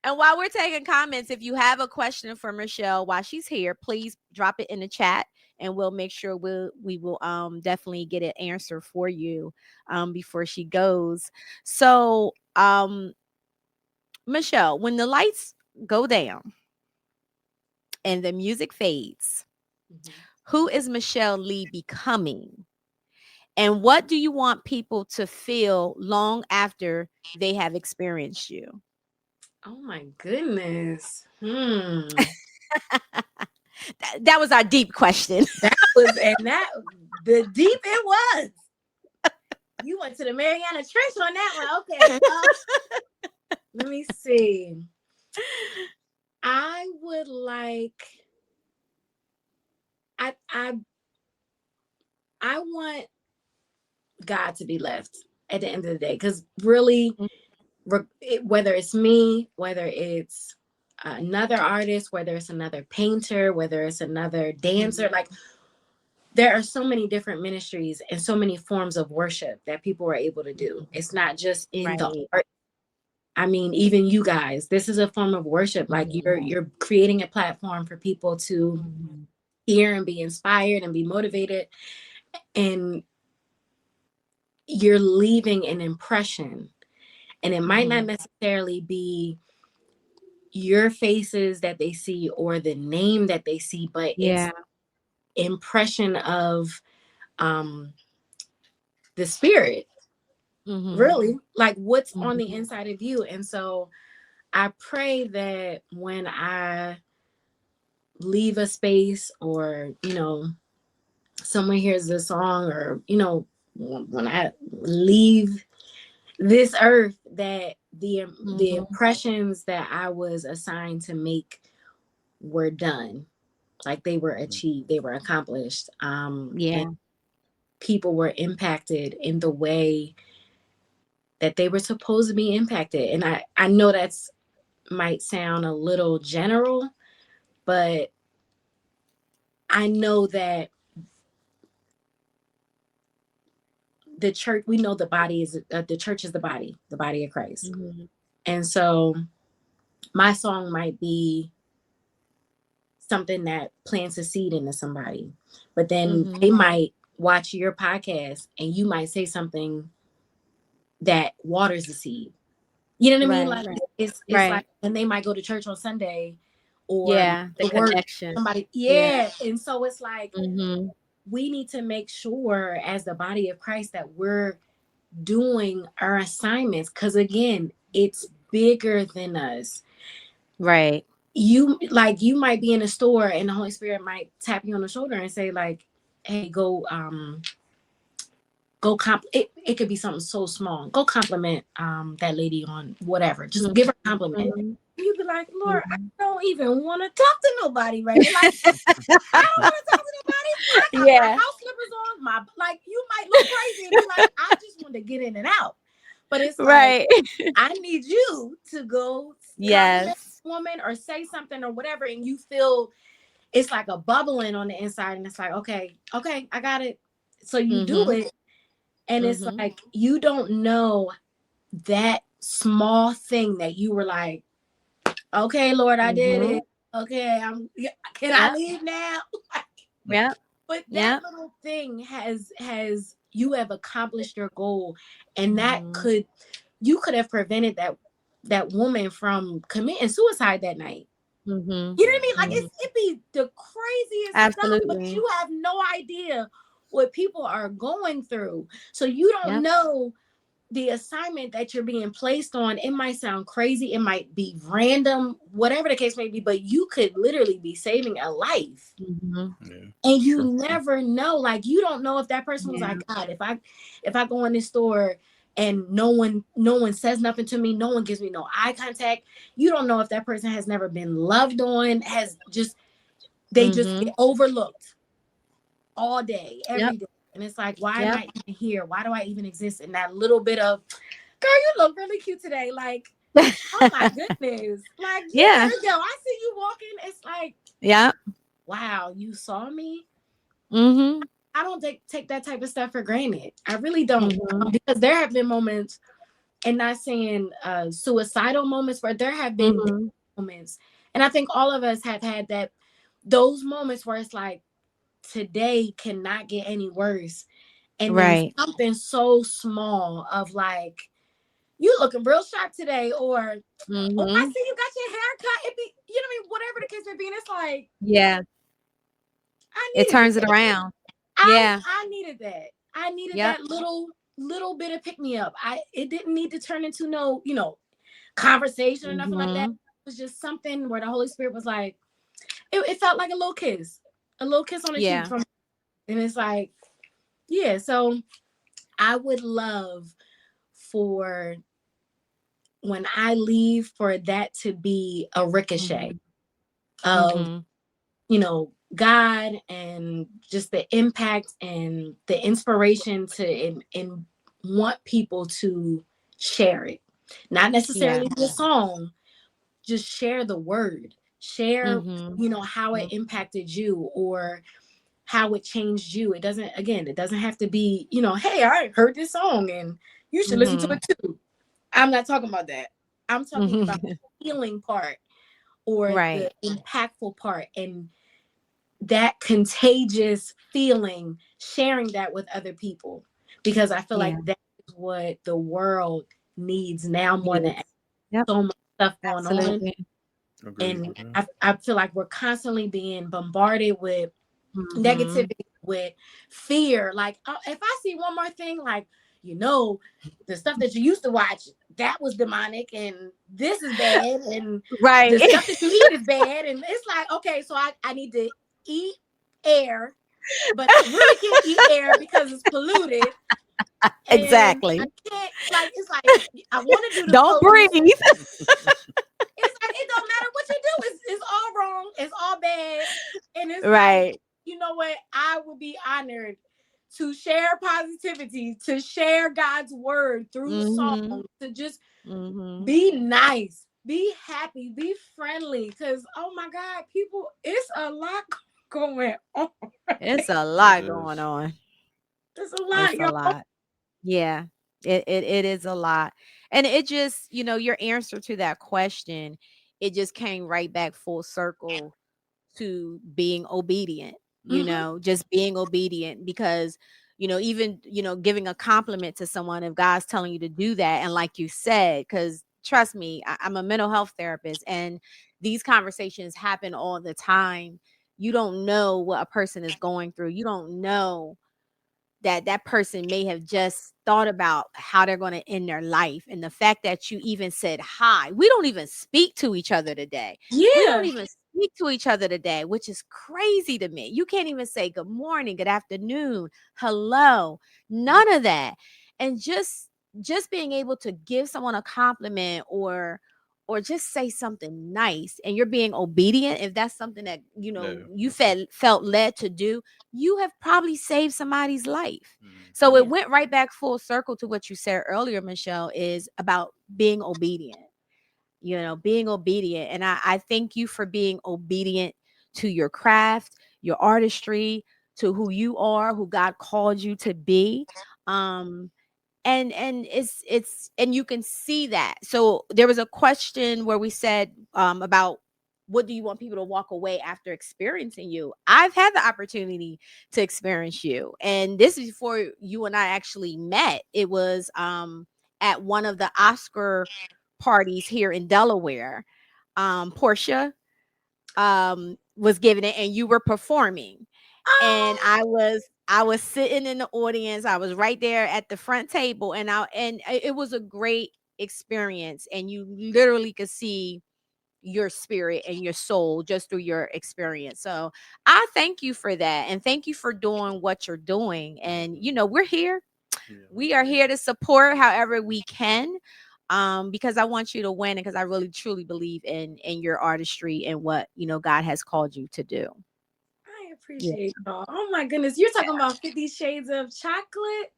And while we're taking comments, if you have a question for Michelle while she's here, please drop it in the chat. and we'll make sure we will definitely get an answer for you before she goes. So Michelle, when the lights go down and the music fades, Mhm. who is Michelle Lee becoming? And what do you want people to feel long after they have experienced you? Oh my goodness. That was our deep question. The deep it was. You went to the Mariana Trench on that one. Okay. Let me see. I would like. I want God to be left at the end of the day, because really, whether it's me, whether it's another artist, whether it's another painter, whether it's another dancer, like there are so many different ministries and so many forms of worship that people are able to do. It's not just in the Right. art. I mean, even you guys, this is a form of worship. Like you're creating a platform for people to hear and be inspired and be motivated, and you're leaving an impression. And it might not necessarily be your faces that they see or the name that they see, but it's Yeah. impression of the spirit, Mm-hmm. really, like what's on the Mm-hmm. inside of you. And so I pray that when I leave a space, or someone hears a song, or when I leave this earth, that the impressions that I was assigned to make were done, like they were achieved, they were accomplished, Yeah. and people were impacted in the way that they were supposed to be impacted. And I know that's might sound a little general, but I know that the church, we know the body is the church is the body of Christ. Mm-hmm. And so my song might be something that plants a seed into somebody, but then Mm-hmm. they might watch your podcast and you might say something that waters the seed. You know what I mean? Right. Like it's Right. like, and they might go to church on Sunday, or Yeah. The the word connection. somebody. Yeah. Yeah. And so it's like Mm-hmm. we need to make sure as the body of Christ that we're doing our assignments, because again, it's bigger than us. Right. You might be in a store and the Holy Spirit might tap you on the shoulder and say like, hey, go it could be something so small. Go compliment that lady on whatever. Just give her a compliment. Mm-hmm. You'd be like, Lord, I Mm-hmm. don't even want to talk to nobody right now. Like, I don't want to talk to nobody. I got my Yeah. house slippers on. You might look crazy and be like, I just want to get in and out. But it's like, Right. I need you to go compliment Yes. a woman or say something or whatever, and you feel it's like a bubbling on the inside, and it's like, okay, I got it. So you do Mm-hmm. it, and it's Mm-hmm. like you don't know that small thing that you were like, okay, Lord, I did Mm-hmm. it. Okay, can I leave now? Yep. But that Yep. little thing has you have accomplished your goal, and that Mm-hmm. you could have prevented that woman from committing suicide that night. Mm-hmm. You know what I mean? Like Mm-hmm. it'd be the craziest stuff, but Absolutely. you have no idea what people are going through. So you don't Yep. know the assignment that you're being placed on. It might sound crazy, it might be random, whatever the case may be, but you could literally be saving a life. Mm-hmm. Yeah, And you sure. never know. Like you don't know if that person was Yeah. like, God, if I go in this store and no one says nothing to me, no one gives me no eye contact, you don't know if that person has never been loved on, has just they just Mm-hmm. get overlooked all day, Yep. every day. And it's like, why am Yep. I even here? Why do I even exist? In that little bit of, girl, you look really cute today. Like, oh my goodness. Like, Yeah. yeah, I see you walking. It's like, Yep. wow, you saw me. Mm-hmm. I don't take that type of stuff for granted. I really don't. Mm-hmm. Because there have been moments, and not saying suicidal moments, where there have been Mm-hmm. moments. And I think all of us have had those moments where it's like, today cannot get any worse. And then Right. something so small of like, you looking real sharp today, or oh, I Mm-hmm. see you got your hair cut. It be, you know what I mean, whatever the case may be. And it's like, Yeah. I It needed turns it that. around. I Yeah. I needed that. I needed Yep. that little bit of pick me up. It didn't need to turn into no, conversation or nothing like that. Mm-hmm. It was just something where the Holy Spirit was like, it felt like a little kiss on the cheek Yeah. from, and it's like, yeah. So I would love for when I leave for that to be a ricochet Mm-hmm. of, Mm-hmm. God and just the impact and the inspiration to and want people to share it. Not Yeah. necessarily the song, just share the word. Share, Mm-hmm. how it impacted you or how it changed you. It doesn't have to be, hey, I heard this song and you should listen to Mm-hmm. it too. I'm not talking about that. I'm talking about Mm-hmm. the healing part or the Right. impactful part and that contagious feeling, sharing that with other people. Because I feel Yeah. like that is what the world needs now more than ever. Yes. Yep. So much stuff going on. Absolutely. Agreed. And I feel like we're constantly being bombarded with Mm-hmm. negativity, with fear. Like, if I see one more thing, like, the stuff that you used to watch, that was demonic, and this is bad, and Right. the stuff that you eat is bad. And it's like, okay, so I need to eat air, but I really can't eat air because it's polluted. And I Exactly. can't, like, it's like, I want to do the Don't potent. breathe. It's like, it don't matter what you do. It's all wrong. It's all bad. And it's like, Right. you know what? I would be honored to share positivity, to share God's word through song, Mm-hmm. to just Mm-hmm. be nice, be happy, be friendly. Because, oh my God, people, it's a lot going on. It's a It lot going is. on. It's a lot, It's a y'all. lot. Yeah. It is a lot. And it just, your answer to that question, it just came right back full circle to being obedient, Mm-hmm. just being obedient because, even, giving a compliment to someone, if God's telling you to do that. And like you said, because trust me, I'm a mental health therapist and these conversations happen all the time. You don't know what a person is going through. You don't know that person may have just thought about how they're going to end their life. And the fact that you even said hi, we don't even speak to each other today. We don't Yeah. even speak to each other today, which is crazy to me. You can't even say good morning, good afternoon, hello, none of that. And just being able to give someone a compliment or just say something nice and you're being obedient, if that's something that No. you felt led to do, you have probably saved somebody's life. So Mm-hmm. it Yeah. went right back full circle to what you said earlier, Michelle, is about being obedient, being obedient. And I thank you for being obedient to your craft, your artistry, to who you are, who God called you to be. Um, and it's and you can see that. So there was a question where we said about what do you want people to walk away after experiencing you. I've had the opportunity to experience you, and this is before you and I actually met. It was at one of the Oscar parties here in Delaware. Portia was giving it and you were performing, and Oh, I was sitting in the audience. I was right there at the front table, and it was a great experience, and you literally could see your spirit and your soul just through your experience. So I thank you for that, and thank you for doing what you're doing. And we're here. Yeah, we We are here to support however we can, because I want you to win, and because I really truly believe in your artistry and what God has called you to do. I Yeah. appreciate y'all. Oh my goodness. You're talking about 50 Shades of Chocolate?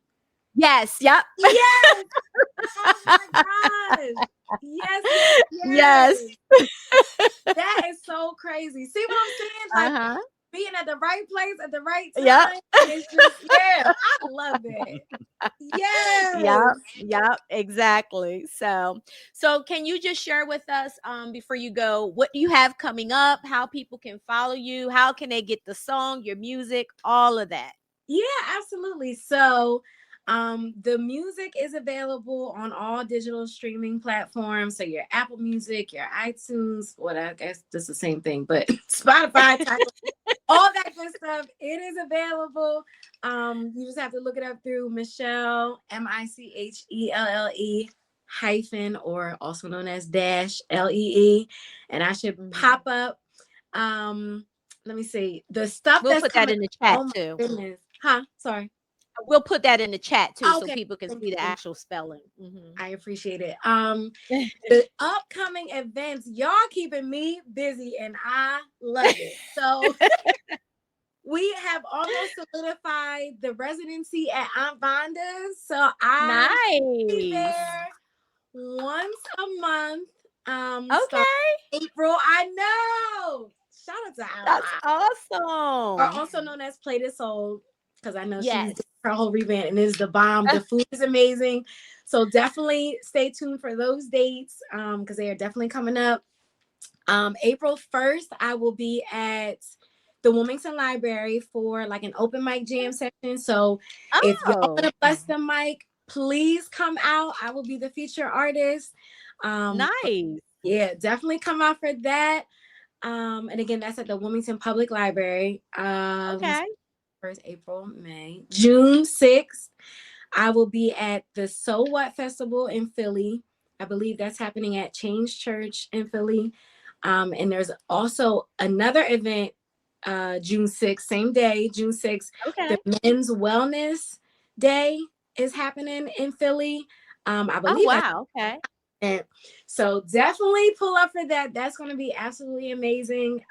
Yes. Yep. Yes. Oh my gosh. Yes, yes, Yes. yes. That is so crazy. See what I'm saying? Like Uh-huh. being at the right place at the right Yep. time. And it's just, yeah, I love that. Yes. Yep, exactly. So can you just share with us before you go what you have coming up, how people can follow you, how can they get the song, your music, all of that? Yeah, absolutely. So, the music is available on all digital streaming platforms. So your Apple Music, your iTunes, what I guess this is the same thing, but Spotify, Tidal, all that good stuff. It is available. You just have to look it up through Michelle Michelle hyphen, or also known as dash Lee, and I should pop up. Let me see the stuff We'll that's put that coming. in the chat Oh my too. goodness. Huh? Sorry. We'll put that in the chat too so Okay. people can Thank see the you. actual spelling. I appreciate it. The upcoming events, y'all keeping me busy and I love it. So we have almost solidified the residency at Aunt Vonda's. So I be Nice. there once a month. Start Okay. April. I know. Shout out to That's Ella. Or awesome. also known as Play This Soul, because I know she's Yes. doing her whole revamp and is the bomb. The food is amazing. So definitely stay tuned for those dates, because they are definitely coming up. April 1st, I will be at the Wilmington Library for like an open mic jam session. So if y'all want Oh, to bless the mic, please come out. I will be the feature artist. nice. Yeah, definitely come out for that. And again, that's at the Wilmington Public Library. Okay. First, April, May, June 6th. I will be at the So What Festival in Philly. I believe that's happening at Change Church in Philly. And there's also another event, June 6th, same day, June 6th. Okay. The Men's Wellness Day is happening in Philly. I Oh, believe that's wow. Okay. it. So definitely pull up for that. That's going to be absolutely amazing.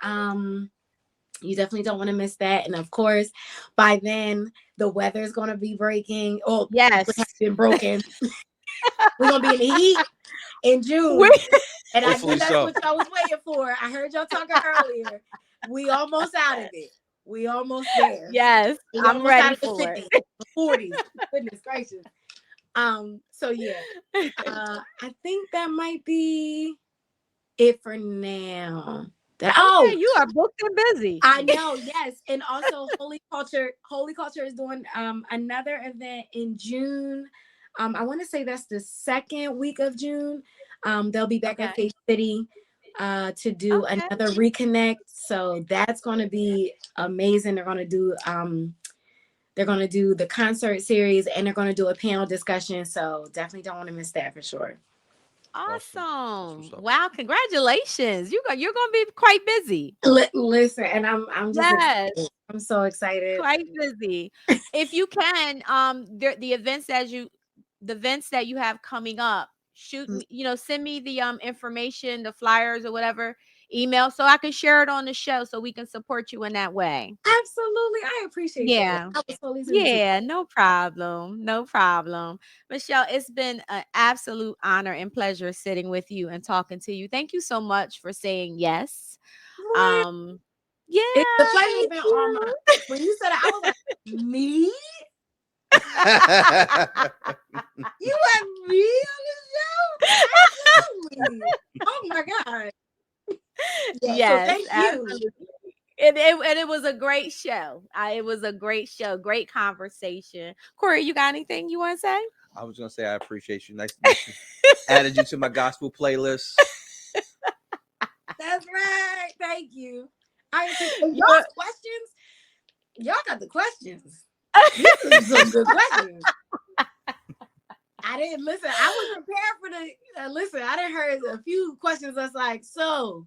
You definitely don't want to miss that. And of course, by then the weather is going to be breaking. Oh, Yes. it has been broken. We're going to be in the heat in June. And I Hopefully knew that's so. what y'all was waiting for. I heard y'all talking earlier. We almost out of it. We almost there. Yes. We I'm almost ready out of the for 50s, it. the 40s. Goodness gracious. So yeah. I think that might be it for now. Okay, you are booked and busy. I know, yes. And also Holy Culture is doing another event in June. I want to say that's the second week of June. They'll be back at Faith City to do another reconnect. So that's going to be amazing. They're going to do the concert series, and they're going to do a panel discussion. So definitely don't want to miss that for sure. Awesome. Wow, congratulations. You're going to be quite busy. Listen, and I'm just excited. I'm so excited. Quite busy. If you can, the events that you have coming up, shoot me, send me the information, the flyers or whatever, email, so I can share it on the show so we can support you in that way. Absolutely. I appreciate that. I was totally Yeah, no problem. No problem. Michelle, it's been an absolute honor and pleasure sitting with you and talking to you. Thank you so much for saying yes. Yeah, the pleasure's been all mine. When you said it, I was like, me? You have me on the show? Absolutely. Oh my God. Yes, so thank absolutely. you. And it was a great show. It was a great show, great conversation. Corey, you got anything you want to say? I was gonna say I appreciate you. Nice to meet you. Added you to my gospel playlist. That's right. Thank you. I appreciate y'all's questions. Y'all got the questions. These are some good questions. I didn't listen. I was prepared for the listen. I didn't heard a few questions that's like, so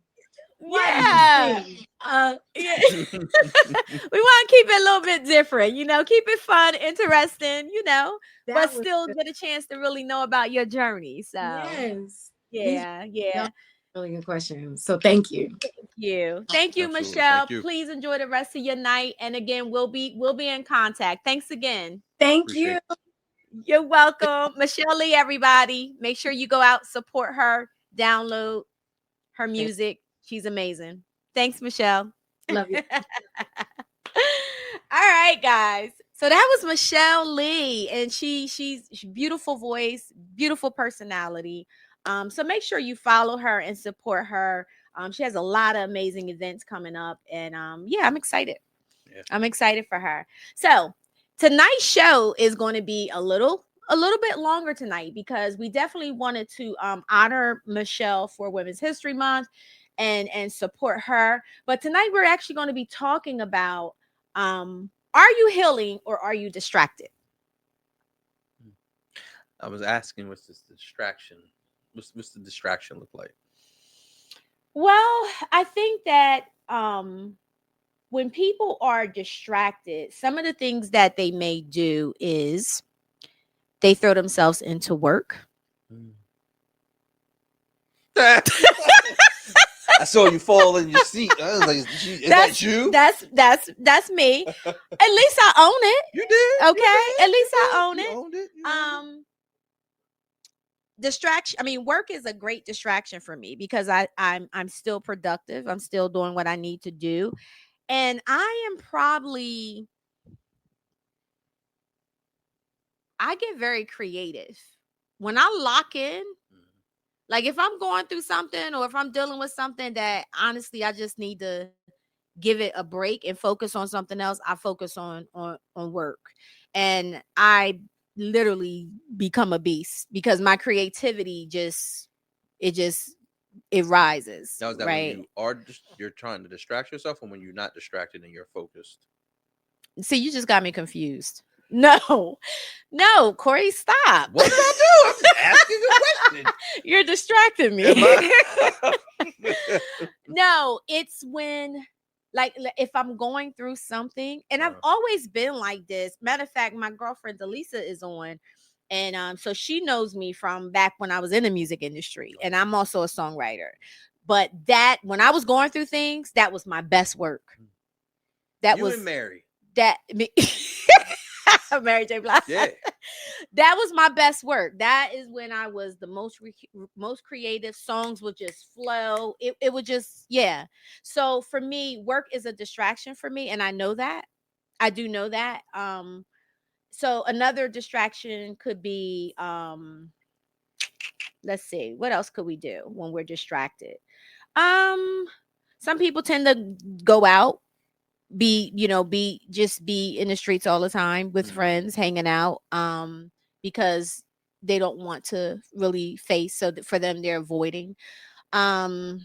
yeah. We want to keep it a little bit different, keep it fun, interesting, but still get a chance to really know about your journey. So yes. Yeah. Really good question. So thank you. Thank you, Michelle. Please enjoy the rest of your night. And again, we'll be in contact. Thanks again. Thank you. You're welcome. Michelle Lee, everybody. Make sure you go out, support her, download her music. She's amazing. Thanks, Michelle. Love you. All right, guys. So that was Michelle Lee, and she's beautiful voice, beautiful personality. So make sure you follow her and support her. She has a lot of amazing events coming up, and yeah, I'm excited. Yeah. I'm excited for her. So tonight's show is going to be a little bit longer tonight because we definitely wanted to honor Michelle for Women's History Month and support her. But tonight we're actually going to be talking about are you healing or are you distracted? I was asking, what's this distraction? What's the distraction look like? Well, I think that when people are distracted, some of the things that they may do is they throw themselves into work. I saw you fall in your seat. I was like, is that you? That's me. At least I own it. You did. Okay. You did. At least I own You it. owned it. You owned it. Distraction. I mean, work is a great distraction for me because I'm still productive. I'm still doing what I need to do. And I get very creative. When I lock in, like if I'm going through something or if I'm dealing with something that honestly I just need to give it a break and focus on something else, I focus on work. And I literally become a beast because my creativity it rises. Now, is that right? when you're trying to distract yourself, or when you're not distracted and you're focused? See, you just got me confused. No, Corey, stop. What did I do? I'm just asking a question. You're distracting me. Am I? No, it's when, like, if I'm going through something, and I've always been like this. Matter of fact, my girlfriend Delisa is on, and so she knows me from back when I was in the music industry, and I'm also a songwriter. But that when I was going through things, that was my best work. That you was and Mary. That me. Mary J. Blige. Yeah. That was my best work. That is when I was the most creative. Songs would just flow. It would just, yeah. So for me, work is a distraction for me, and I know that. I do know that. So another distraction could be let's see, what else could we do when we're distracted? Some people tend to go out, be in the streets all the time with friends, hanging out, because they don't want to really face, so for them they're avoiding. I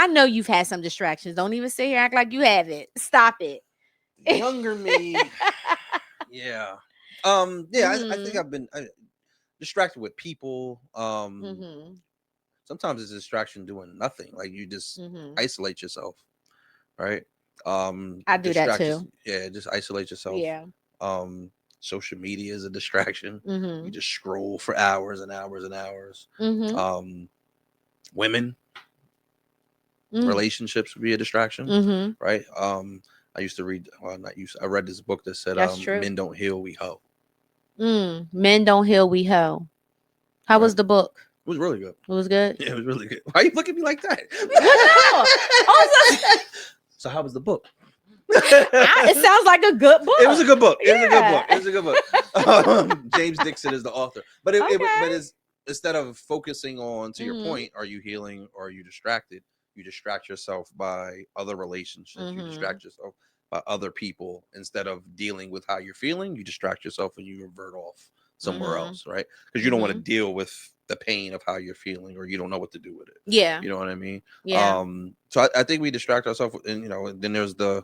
know you've had some distractions. Don't even sit here act like you haven't. Stop it. Younger me. Yeah. I think I've been distracted with people. Sometimes it's a distraction doing nothing, like you just isolate yourself, right? I do that too. Yeah, just isolate yourself. Yeah. Social media is a distraction. You just scroll for hours and hours and hours. Women, relationships would be a distraction, right? I used to read, I read this book that said, men don't heal, we hoe. Men don't heal, we hoe. How was the book? It was really good. It was good? Yeah, it was really good. Why you look at me like that? So how was the book? It sounds like a good book. It was a good book. It was a good book. James Dixon is the author. But it's, instead of focusing on, to your point, are you healing or are you distracted? You distract yourself by other relationships. You distract yourself by other people. Instead of dealing with how you're feeling, you distract yourself and you revert off somewhere else, right? Because you don't want to deal with the pain of how you're feeling, or you don't know what to do with it. Yeah. You know what I mean? Yeah. So I think we distract ourselves, and then there's I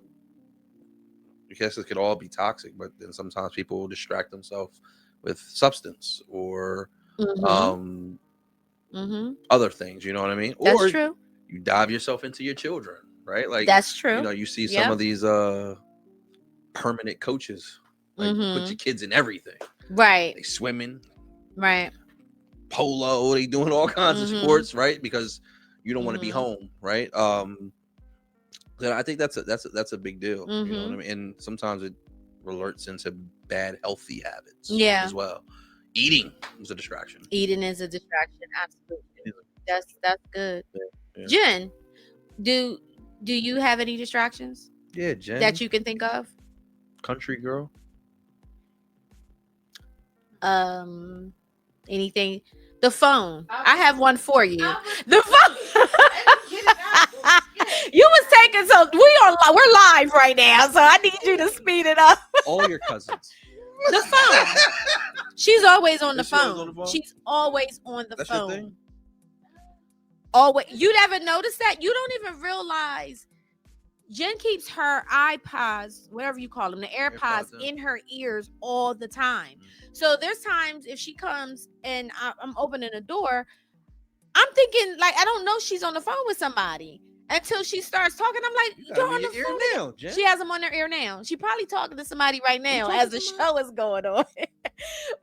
guess it could all be toxic, but then sometimes people will distract themselves with substance or other things. You know what I mean? That's true. You dive yourself into your children, right? Like, that's true. You see some of these permanent coaches, like put your kids in everything. Right. They swimming. Right. Polo, they doing all kinds of sports, right? Because you don't want to be home, right? I think that's a big deal. You know what I mean? And sometimes it alerts into bad healthy habits as well. Eating is a distraction. Absolutely. That's good. Yeah. Jen, do you have any distractions? Yeah, Jen. That you can think of? Country girl. Anything? The phone. I have one for you. The phone. You was taking we're live right now, so I need you to speed it up. All your cousins. The phone. She's always on the Is she always on phone. the phone? She's always on the That's your phone. thing? Always. You never notice that? You don't even realize Jen keeps her iPods, whatever you call them, the AirPods in her ears all the time. So there's times if she comes and I'm opening the door, I'm thinking like I don't know she's on the phone with somebody until she starts talking. I'm like, you're on the phone now, Jen. She has them on her ear now. She probably talking to somebody right now as the show is going on.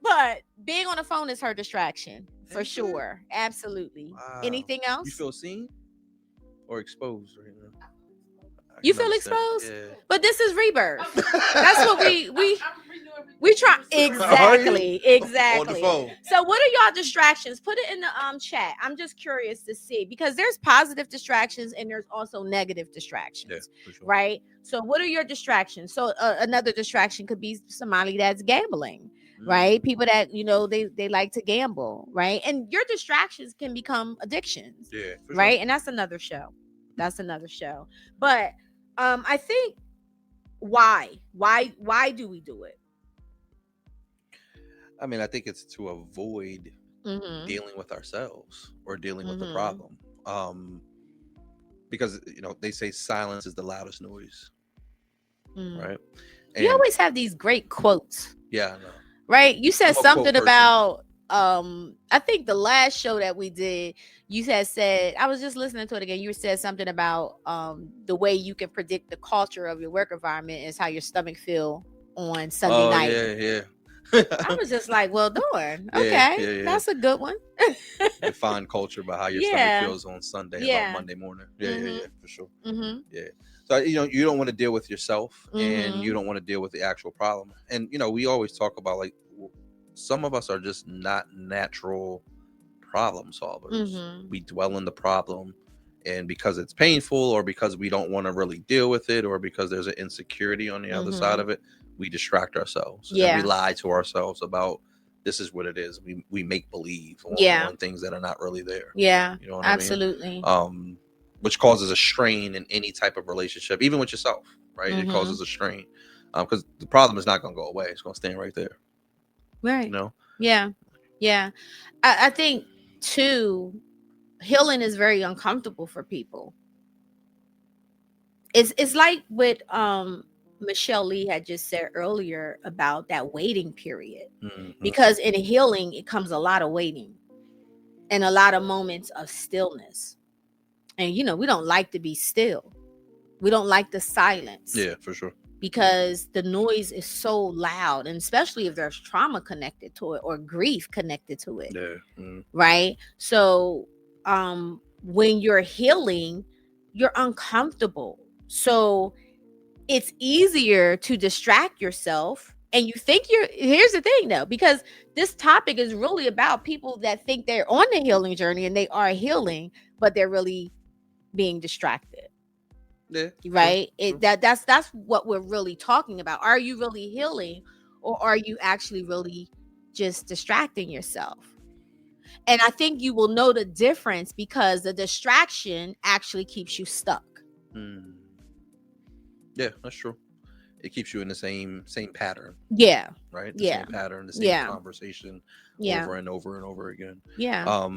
But being on the phone is her distraction for sure. Absolutely. Wow. Anything else? You feel seen or exposed right now? You feel exposed? Yeah. But this is Rebirth. That's what we try. Exactly. On the phone. So what are y'all distractions? Put it in the chat. I'm just curious to see because there's positive distractions and there's also negative distractions. Yeah, for sure. Right? So what are your distractions? So another distraction could be somebody that's gambling. Right? People that, they like to gamble, right? And your distractions can become addictions. Yeah. For right? Sure. And that's another show. But I think why do we do it? I mean, I think it's to avoid dealing with ourselves or dealing with the problem. Because they say silence is the loudest noise. Right? And you always have these great quotes. Yeah, I know. Right? You said something about I think the last show that we did, you said I was just listening to it again. You said something about the way you can predict the culture of your work environment is how your stomach feel on Sunday night. Yeah. I was just like, well, darn. Okay. That's a good one. Define culture by how your stomach feels on Sunday about Monday morning. Yeah, for sure. Yeah. So, you don't want to deal with yourself and you don't want to deal with the actual problem. And, we always talk about like some of us are just not natural problem solvers. We dwell in the problem, and because it's painful or because we don't want to really deal with it or because there's an insecurity on the other side of it, we distract ourselves. And we lie to ourselves about this is what it is. We make believe on things that are not really there. Yeah, you know what absolutely. I mean? Which causes a strain in any type of relationship, even with yourself, right? It causes a strain because the problem is not going to go away. It's going to stand right there. Right. Yeah. I think too, healing is very uncomfortable for people. It's like what Michelle Lee had just said earlier about that waiting period. Because in healing, it comes a lot of waiting and a lot of moments of stillness. And we don't like to be still. We don't like the silence. Yeah, for sure. Because the noise is so loud, and especially if there's trauma connected to it or grief connected to it. Yeah. Right? So when you're healing, you're uncomfortable. So it's easier to distract yourself. And you think here's the thing though, because this topic is really about people that think they're on the healing journey and they are healing, but they're really being distracted. Yeah, right. That's what we're really talking about. Are you really healing, or are you actually really just distracting yourself? And I think you will know the difference because the distraction actually keeps you stuck. Yeah, that's true. It keeps you in the same pattern. Yeah. Right. The same pattern, the same conversation over and over and over again. Yeah.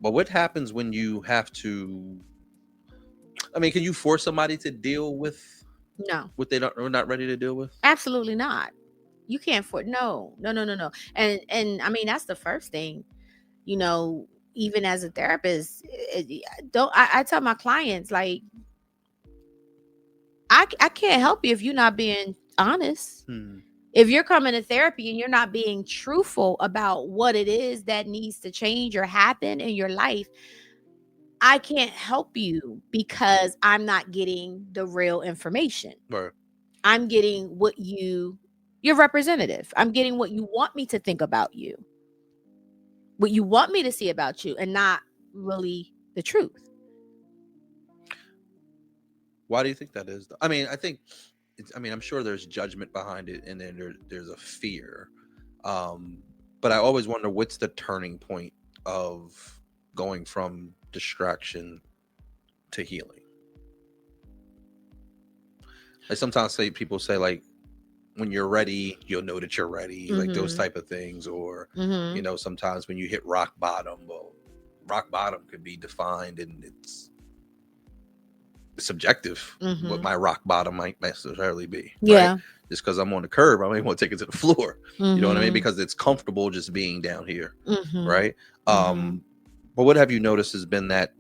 But what happens when you have to? I mean, can you force somebody to deal with what are not ready to deal with? Absolutely not. You can't force. No. And I mean, that's the first thing, even as a therapist, I tell my clients, like, I can't help you if you're not being honest. If you're coming to therapy and you're not being truthful about what it is that needs to change or happen in your life, I can't help you because I'm not getting the real information. Right. I'm getting what you're representative. I'm getting what you want me to think about you, what you want me to see about you, and not really the truth. Why do you think that is? I mean, I'm sure there's judgment behind it, and then there's a fear. But I always wonder, what's the turning point of going from distraction to healing? Like sometimes people say like, when you're ready, you'll know that you're ready, like those type of things. Or, you know, sometimes when you hit rock bottom, well, rock bottom could be defined and it's subjective what my rock bottom might necessarily be. Yeah. Right? Just because I'm on the curb, I may want to take it to the floor. You know what I mean? Because it's comfortable just being down here. Right. But what have you noticed has been that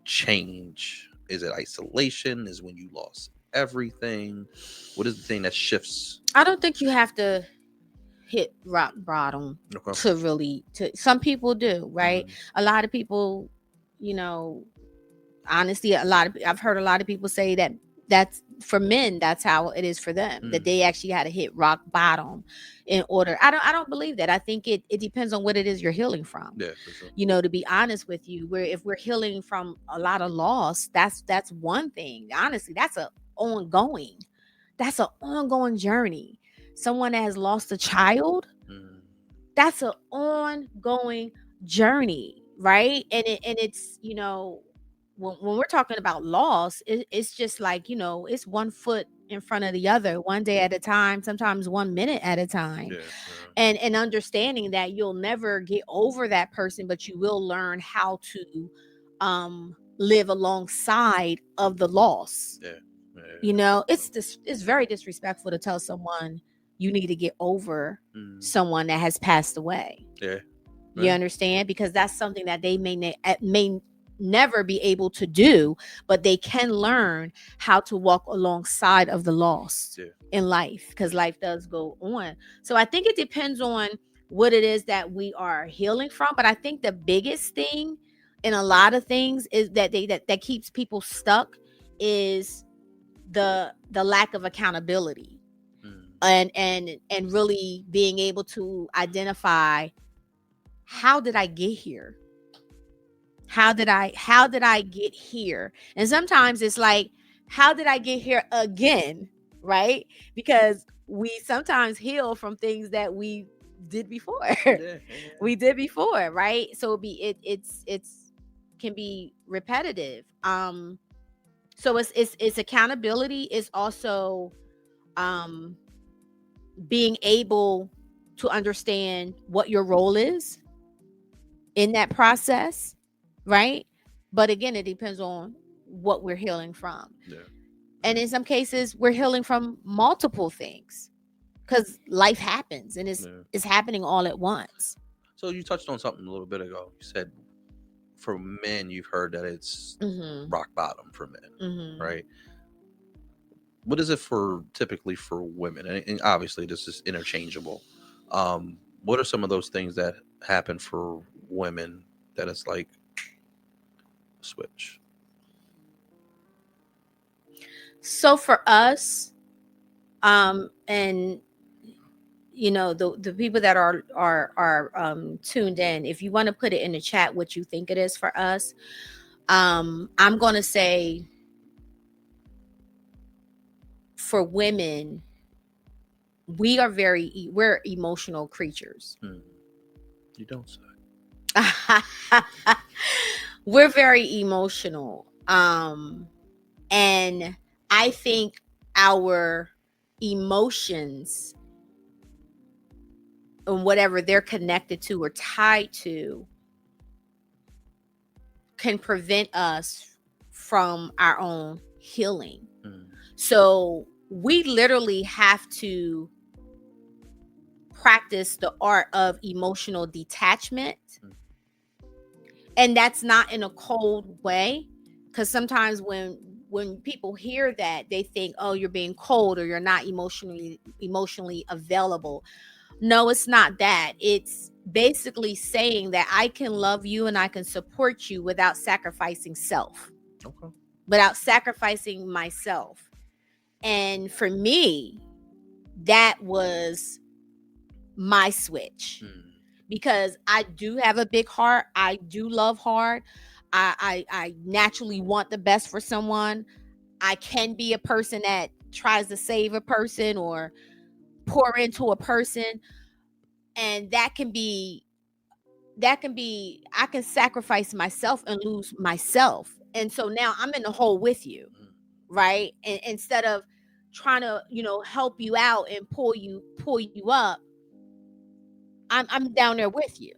change? Is it isolation? Is when you lost everything? What is the thing that shifts? I don't think you have to hit rock bottom to really, some people do, right? A lot of people, you know, honestly, I've heard a lot of people say that that's for men, that's how it is for them, that they actually had to hit rock bottom in order. I don't believe that. I think it depends on what it is you're healing from. Yeah, for sure. You know, to be honest with you, if we're healing from a lot of loss, that's one thing. Honestly, that's an ongoing journey. Someone that has lost a child, that's an ongoing journey, right? And it's, you know, when we're talking about loss, it's just like, you know, it's one foot in front of the other, one day at a time, sometimes 1 minute at a time. And understanding that you'll never get over that person, but you will learn how to live alongside of the loss. You know, it's very disrespectful to tell someone you need to get over someone that has passed away. You understand? Because that's something that they may never be able to do, but they can learn how to walk alongside of the loss in life, because life does go on. So I think it depends on what it is that we are healing from. But I think the biggest thing in a lot of things is that that keeps people stuck is the lack of accountability and really being able to identify, how did I get here? How did I get here? And sometimes it's like, how did I get here again? Right? Because we sometimes heal from things that we did before. We did before, right? So it's can be repetitive. So it's accountability. It's also being able to understand what your role is in that process, right? But again, it depends on what we're healing from. And in some cases, we're healing from multiple things, because life happens and it's happening all at once. So you touched on something a little bit ago. You said for men, you've heard that it's rock bottom for men, right? What is it typically for women? And obviously this is interchangeable. What are some of those things that happen for women that it's like switch? So for us, and you know, the people that are tuned in, if you want to put it in the chat what you think it is for us, I'm going to say for women, we're emotional creatures. You don't say. We're very emotional. And I think our emotions and whatever they're connected to or tied to can prevent us from our own healing. So we literally have to practice the art of emotional detachment. And that's not in a cold way, because sometimes when people hear that, they think, oh, you're being cold or you're not emotionally available. No, it's not that. It's basically saying that I can love you and I can support you without sacrificing self, without sacrificing myself. And for me, that was my switch, because I do have a big heart. I do love hard. I naturally want the best for someone. I can be a person that tries to save a person or pour into a person. And that can be I can sacrifice myself and lose myself. And so now I'm in the hole with you, right? And instead of trying to, help you out and pull you up, I'm down there with you,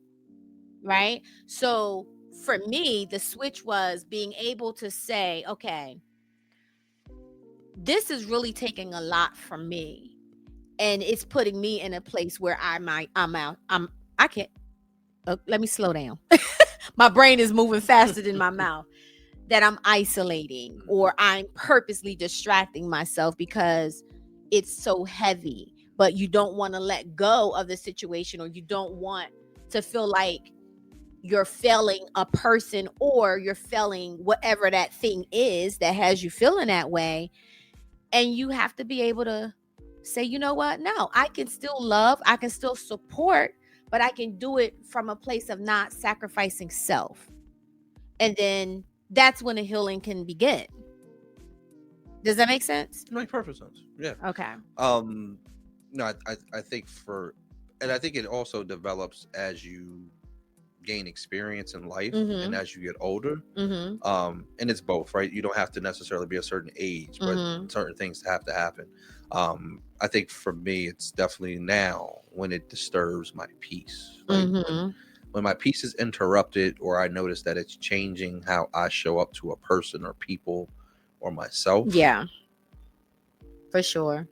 right? So for me, the switch was being able to say, okay, this is really taking a lot from me, and it's putting me in a place where I can't. Let me slow down. My brain is moving faster than my mouth. That I'm isolating, or I'm purposely distracting myself because it's so heavy, but you don't want to let go of the situation, or you don't want to feel like you're failing a person, or you're failing whatever that thing is that has you feeling that way. And you have to be able to say, you know what? No, I can still love, I can still support, but I can do it from a place of not sacrificing self. And then that's when the healing can begin. Does that make sense? It makes perfect sense. Yeah. Okay. No, I think and I think it also develops as you gain experience in life, and as you get older. And it's both, right? You don't have to necessarily be a certain age, but certain things have to happen. I think for me, it's definitely now when it disturbs my peace. Right? When my peace is interrupted, or I notice that it's changing how I show up to a person or people or myself. Yeah, for sure.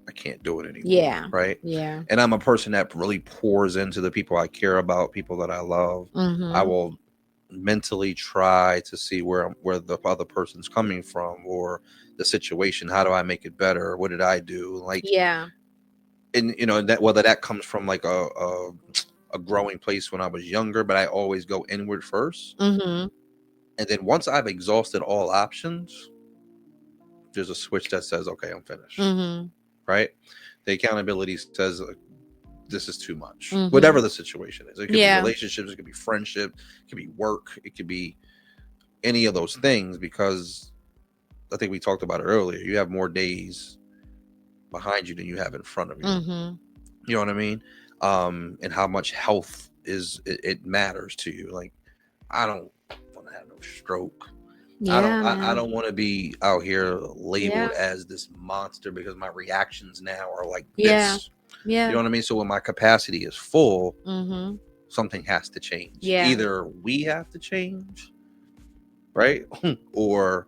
I can't do it anymore. Yeah. Right. Yeah. And I'm a person that really pours into the people I care about, people that I love. I will mentally try to see where the other person's coming from, or the situation. How do I make it better? What did I do? Like, yeah. And that whether that comes from like a growing place when I was younger, but I always go inward first. And then once I've exhausted all options, there's a switch that says, okay, I'm finished. Right? The accountability says, this is too much. Whatever the situation is. It could be relationships, it could be friendship, it could be work, it could be any of those things, because I think we talked about it earlier. You have more days behind you than you have in front of you. You know what I mean? And how much health it matters to you. Like, I don't want to have no stroke. I don't want to be out here labeled as this monster because my reactions now are like this. You know what I mean? So when my capacity is full, something has to change. Either we have to change, right? Or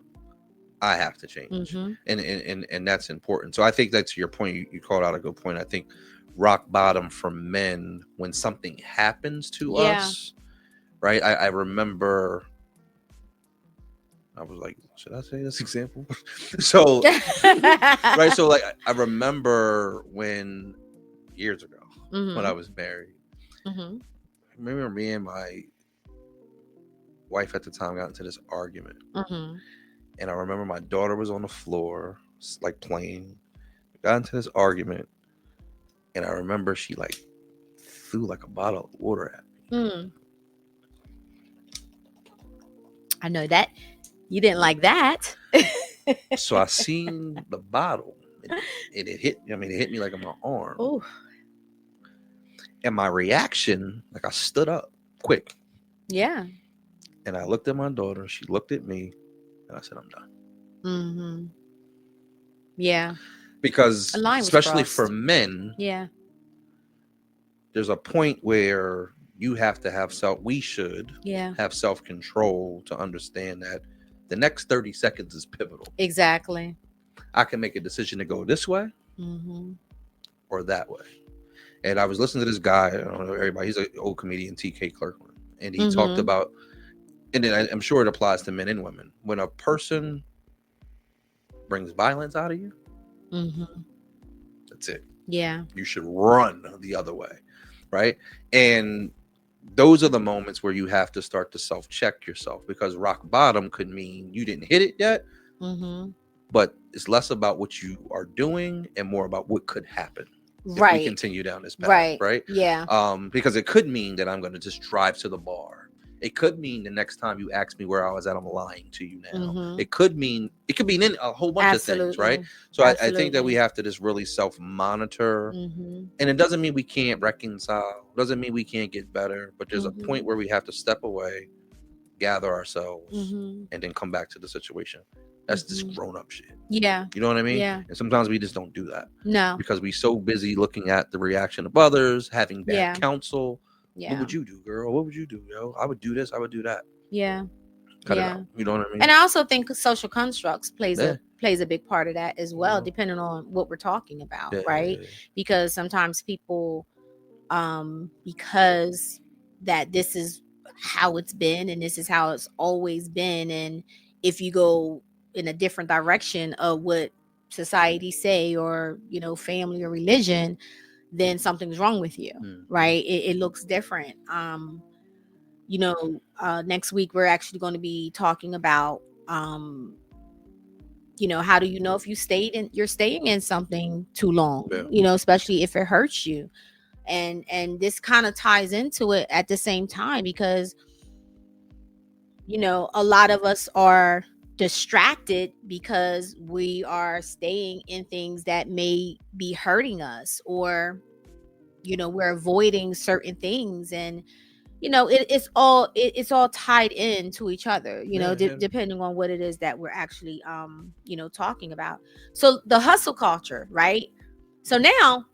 I have to change. And that's important. So I think that's your point. You called out a good point. I think rock bottom for men, when something happens to us, right? I remember, I was like, should I say this example? So, right. So like, I remember when years ago, when I was married, I remember me and my wife at the time got into this argument. And I remember my daughter was on the floor, like playing. We got into this argument. And I remember she like threw like a bottle of water at me. I know that. You didn't like that. So I seen the bottle. And it hit me like on my arm. Ooh. And my reaction, like I stood up quick. Yeah. And I looked at my daughter. She looked at me. And I said, I'm done. Yeah. Because especially for men, there's a point where you have to have we should have self-control to understand that the next 30 seconds is pivotal. Exactly. I can make a decision to go this way or that way. And I was listening to this guy, I don't know everybody, he's an old comedian, TK Kirkland. And he talked about, and I'm sure it applies to men and women, when a person brings violence out of you, that's it. Yeah. You should run the other way. Right. And those are the moments where you have to start to self-check yourself, because rock bottom could mean you didn't hit it yet, but it's less about what you are doing and more about what could happen if we continue down this path. Right. Yeah. Because it could mean that I'm going to just drive to the bar It could mean the next time you ask me where I was at, I'm lying to you now. Mhm. It could mean a whole bunch of things, right? Absolutely. So I think that Absolutely. we have to just really self-monitor. Mhm. And it doesn't mean we can't reconcile. It doesn't mean we can't get better. But there's a Mhm. point where we have to step away, gather ourselves, Mhm. and then come back to the situation. That's just Mhm. grown-up shit. Yeah. You know what I mean? Yeah. And sometimes we just don't do that No. because we're so busy looking at the reaction of others, having bad Yeah. counsel. What Yeah. would you do, girl? What would you do, yo? I would do this. I would do that. Yeah. Cut it Yeah. out. You know what I mean? And I also think social constructs plays Yeah. a big part of that as well, Yeah. depending on what we're talking about, Yeah, right? yeah, yeah. Because sometimes people, because that this is how it's been and this is how it's always been, and if you go in a different direction of what society say, or family or religion, then something's wrong with you, right? It looks different. Next week we're actually going to be talking about how do you know if you're staying in something too long, Yeah. especially if it hurts you. And this kind of ties into it at the same time, because a lot of us are distracted because we are staying in things that may be hurting us, or we're avoiding certain things, and it's all tied into each other, Yeah. depending on what it is that we're actually talking about. So the hustle culture, right? So now,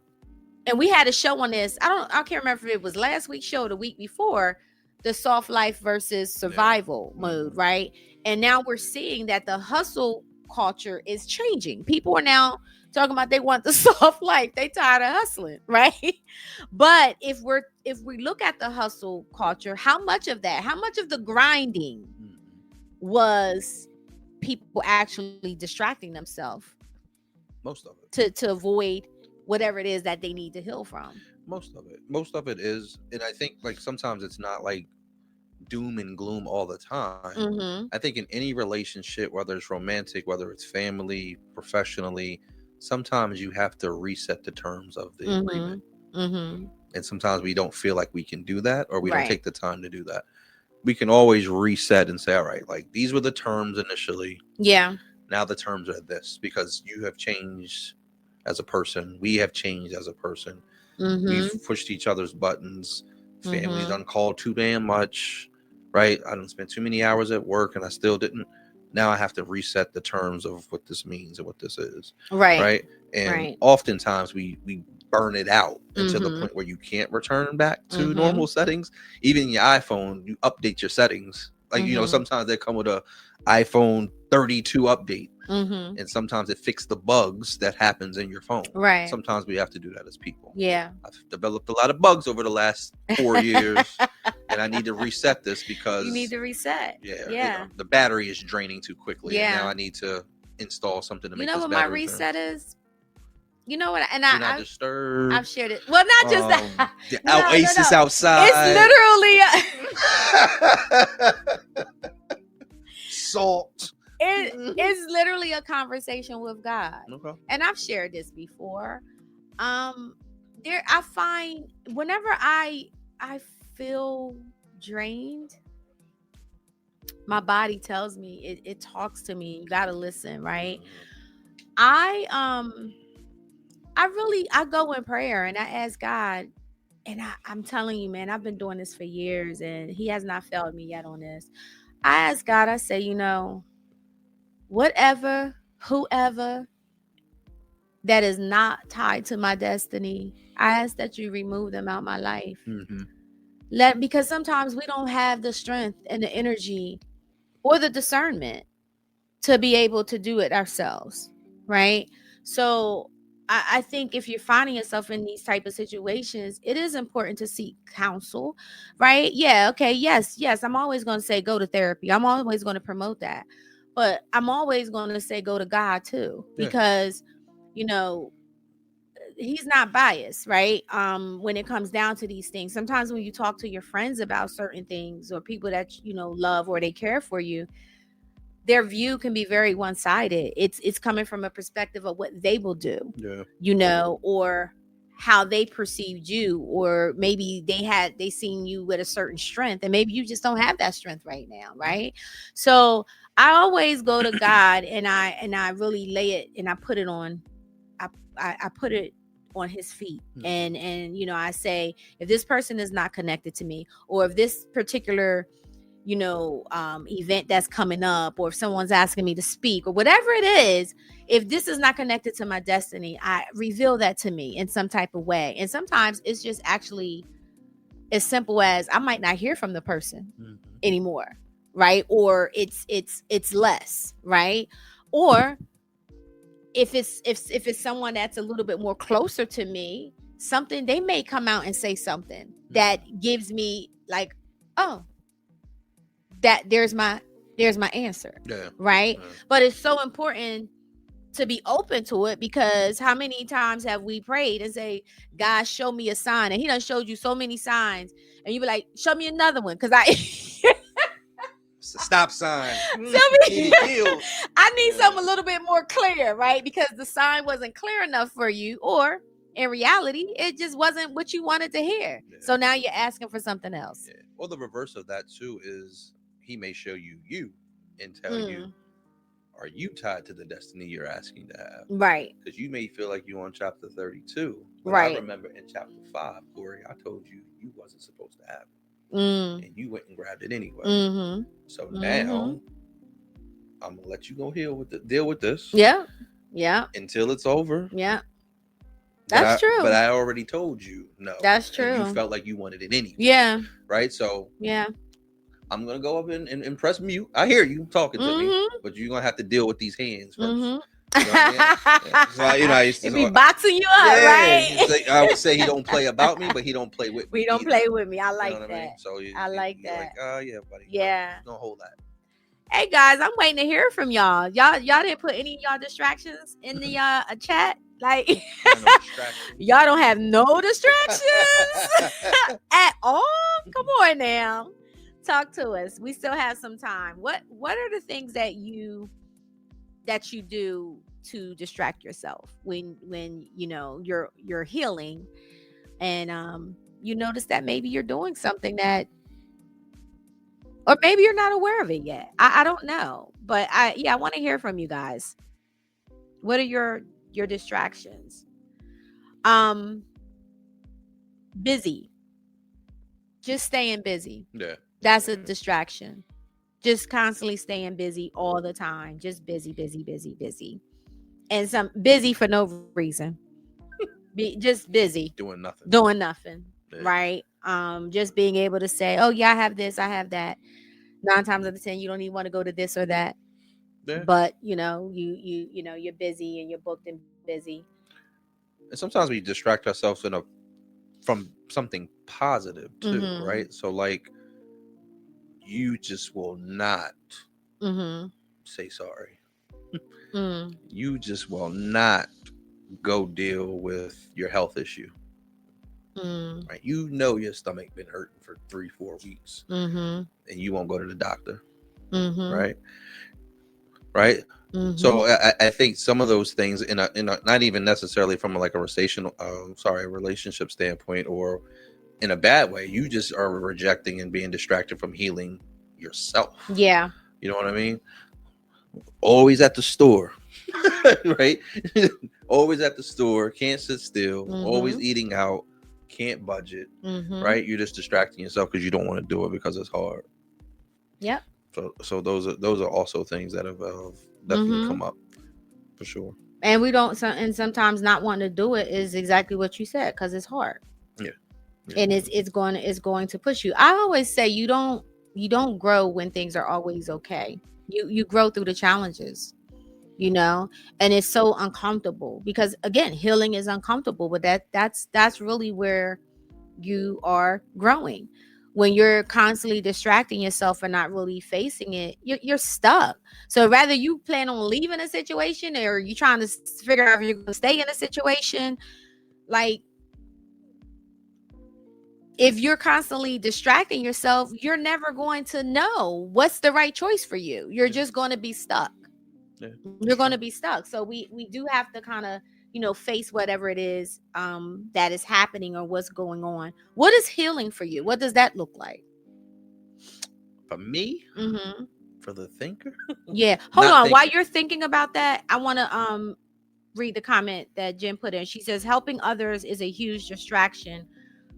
and we had a show on this, I can't remember if it was last week's show or the week before, the soft life versus survival mode, right? And now we're seeing that the hustle culture is changing. People are now talking about they want the soft life. They tired of hustling, right? But if we look at the hustle culture, how much of the grinding was people actually distracting themselves? Most of it. To avoid whatever it is that they need to heal from. Most of it is, and I think like sometimes it's not like doom and gloom all the time. Mm-hmm. I think in any relationship, whether it's romantic, whether it's family, professionally, sometimes you have to reset the terms of the agreement. Mm-hmm. And sometimes we don't feel like we can do that, or we Right. don't take the time to do that. We can always reset and say, all right, like these were the terms initially. Yeah. Now the terms are this, because you have changed as a person. We have changed as a person. Mm-hmm. We've pushed each other's buttons. Family Mhm. done called too damn much, right? I done spent too many hours at work and I still didn't. Now I have to reset the terms of what this means and what this is. Right. Right. And Right. oftentimes we burn it out until the Mhm. point where you can't return back to Mhm. normal settings. Even in your iPhone, you update your settings. Like, Mhm. sometimes they come with a iPhone 32 update. Mm-hmm. And sometimes it fixes the bugs that happens in your phone. Right. Sometimes we have to do that as people. Yeah. I've developed a lot of bugs over the last 4 years, and I need to reset this because You need to reset. Yeah. The battery is draining too quickly. Yeah. And now I need to install something to make You know this what my battery reset turn. is? You know what? And Do not disturb. I've shared it. Well, not just that. The No, oasis no. outside. It's literally Salt. it's literally a conversation with God. Okay. And I've shared this before. I find whenever I feel drained, my body tells me, it talks to me. You gotta listen, right? I go in prayer and I ask God, and I'm telling you, man, I've been doing this for years and he has not failed me yet on this. I ask God, I say, whatever, whoever that is not tied to my destiny, I ask that you remove them out my life. Mm-hmm. Because sometimes we don't have the strength and the energy or the discernment to be able to do it ourselves, right? So I think if you're finding yourself in these type of situations, it is important to seek counsel, right? Yeah, okay, yes. I'm always going to say go to therapy. I'm always going to promote that. But I'm always going to say go to God too, because, he's not biased, right? When it comes down to these things, sometimes when you talk to your friends about certain things or people that, love or they care for you, their view can be very one-sided. It's coming from a perspective of what they will do, or how they perceived you, or maybe they seen you with a certain strength, and maybe you just don't have that strength right now, right? So I always go to God, and I really lay it, and I put it on, I put it on his feet, and I say, if this person is not connected to me, or if this particular event that's coming up, or if someone's asking me to speak, or whatever it is, if this is not connected to my destiny, I reveal that to me in some type of way. And sometimes it's just actually as simple as I might not hear from the person anymore, right? Or it's less, right? Or if it's someone that's a little bit more closer to me, something, they may come out and say something that gives me like, oh, that there's my answer. Right. But it's so important to be open to it, because how many times have we prayed and say, God, show me a sign, and he done showed you so many signs, and you be like, show me another one, because it's a stop sign. I need something a little bit more clear, right? Because the sign wasn't clear enough for you, or in reality it just wasn't what you wanted to hear. So now you're asking for something else. Well, the reverse of that too is he may show you and tell you, are you tied to the destiny you're asking to have? Right. Because you may feel like you're on chapter 32. But right. I remember in chapter 5, Corey, I told you wasn't supposed to have it. And you went and grabbed it anyway. So now I'm going to let you go deal with this. Yeah. Yeah. Until it's over. Yeah. That's true. But I already told you no. That's true. And you felt like you wanted it anyway. Yeah. Right? So yeah. I'm going to go up and press mute. I hear you talking to me, but you're going to have to deal with these hands first. You know what I mean? So, I used to be boxing you up, right? I would say he don't play about me, but he don't play with me. We don't play with me. I like that. I mean? So I like that. Like, oh, yeah, buddy. Yeah. Don't hold that. Hey, guys, I'm waiting to hear from y'all. Y'all didn't put any of y'all distractions in the chat? Like, y'all don't have no distractions at all? Come on now. Talk to us. We still have some time. What are the things that you do to distract yourself when you're healing, and you notice that maybe you're doing something that, or maybe you're not aware of it yet. I don't know, but I want to hear from you guys. What are your distractions? Busy. Just staying busy. Yeah. That's a distraction. Just constantly staying busy all the time. Just busy. And some busy for no reason. Just busy. Doing nothing. Yeah. Right? Just being able to say, oh yeah, I have this, I have that. 9 times out of 10, you don't even want to go to this or that. Yeah. But you're busy and you're booked and busy. And sometimes we distract ourselves from something positive too, right? So like, you just will not say sorry. You just will not go deal with your health issue. Right? Your stomach been hurting for 3-4 weeks, and you won't go to the doctor. Right. So I think some of those things in a not even necessarily from like a relationship standpoint, or in a bad way, you just are rejecting and being distracted from healing yourself. Yeah. You know what I mean? Always at the store. Right? Always at the store, can't sit still, always eating out, can't budget. Right? You're just distracting yourself because you don't want to do it because it's hard. Yep. So those are also things that have definitely come up for sure. And we don't, and sometimes not wanting to do it is exactly what you said, because it's hard. Yeah. And it's going to push you. I always say you don't grow when things are always okay. You grow through the challenges, and it's so uncomfortable, because again, healing is uncomfortable, but that's really where you are growing. When you're constantly distracting yourself and not really facing it, you're stuck. So rather you plan on leaving a situation, or you trying to figure out if you're going to stay in a situation, like, if you're constantly distracting yourself, you're never going to know what's the right choice for you. You're just going to be stuck. Yeah. You're going to be stuck. So we do have to kind of face whatever it is that is happening or what's going on. What is healing for you? What does that look like? For me, Mm-hmm. for the thinker. Yeah. Hold Not on. thinking. While you're thinking about that, I want to read the comment that Jen put in. She says, helping others is a huge distraction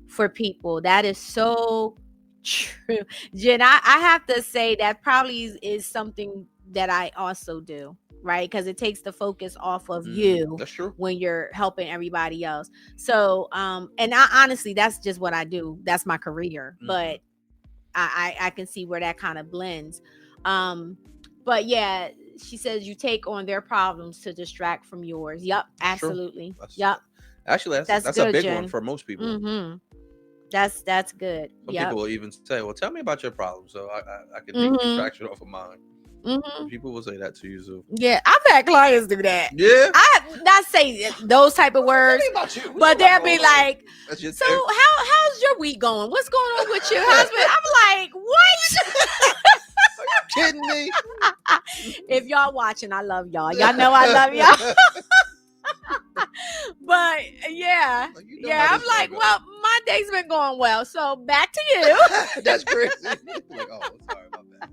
for people. That is so true. Jen, I have to say that probably is something that I also do, right? Because it takes the focus off of you That's true. when you're helping everybody else. So, and I honestly, that's just what I do. That's my career. But I can see where that kind of blends. But yeah, she says you take on their problems to distract from yours. Yep, absolutely. Yep. Actually, that's a good, big Jen. one for most people. Mm-hmm. That's good. Some Yep. people will even say, "Well, tell me about your problem, so I can take distraction off of mine." People will say that to you. So yeah, I've had clients do that. Yeah, I not say those type of words, but they'll be like, "So how's your week going? What's going on with your husband?" I'm like, "What?" Are you kidding me? If y'all watching, I love y'all. Y'all know I love y'all. But yeah, I'm like, well, my day's been going well, so back to you. That's crazy. Like, oh, sorry about that.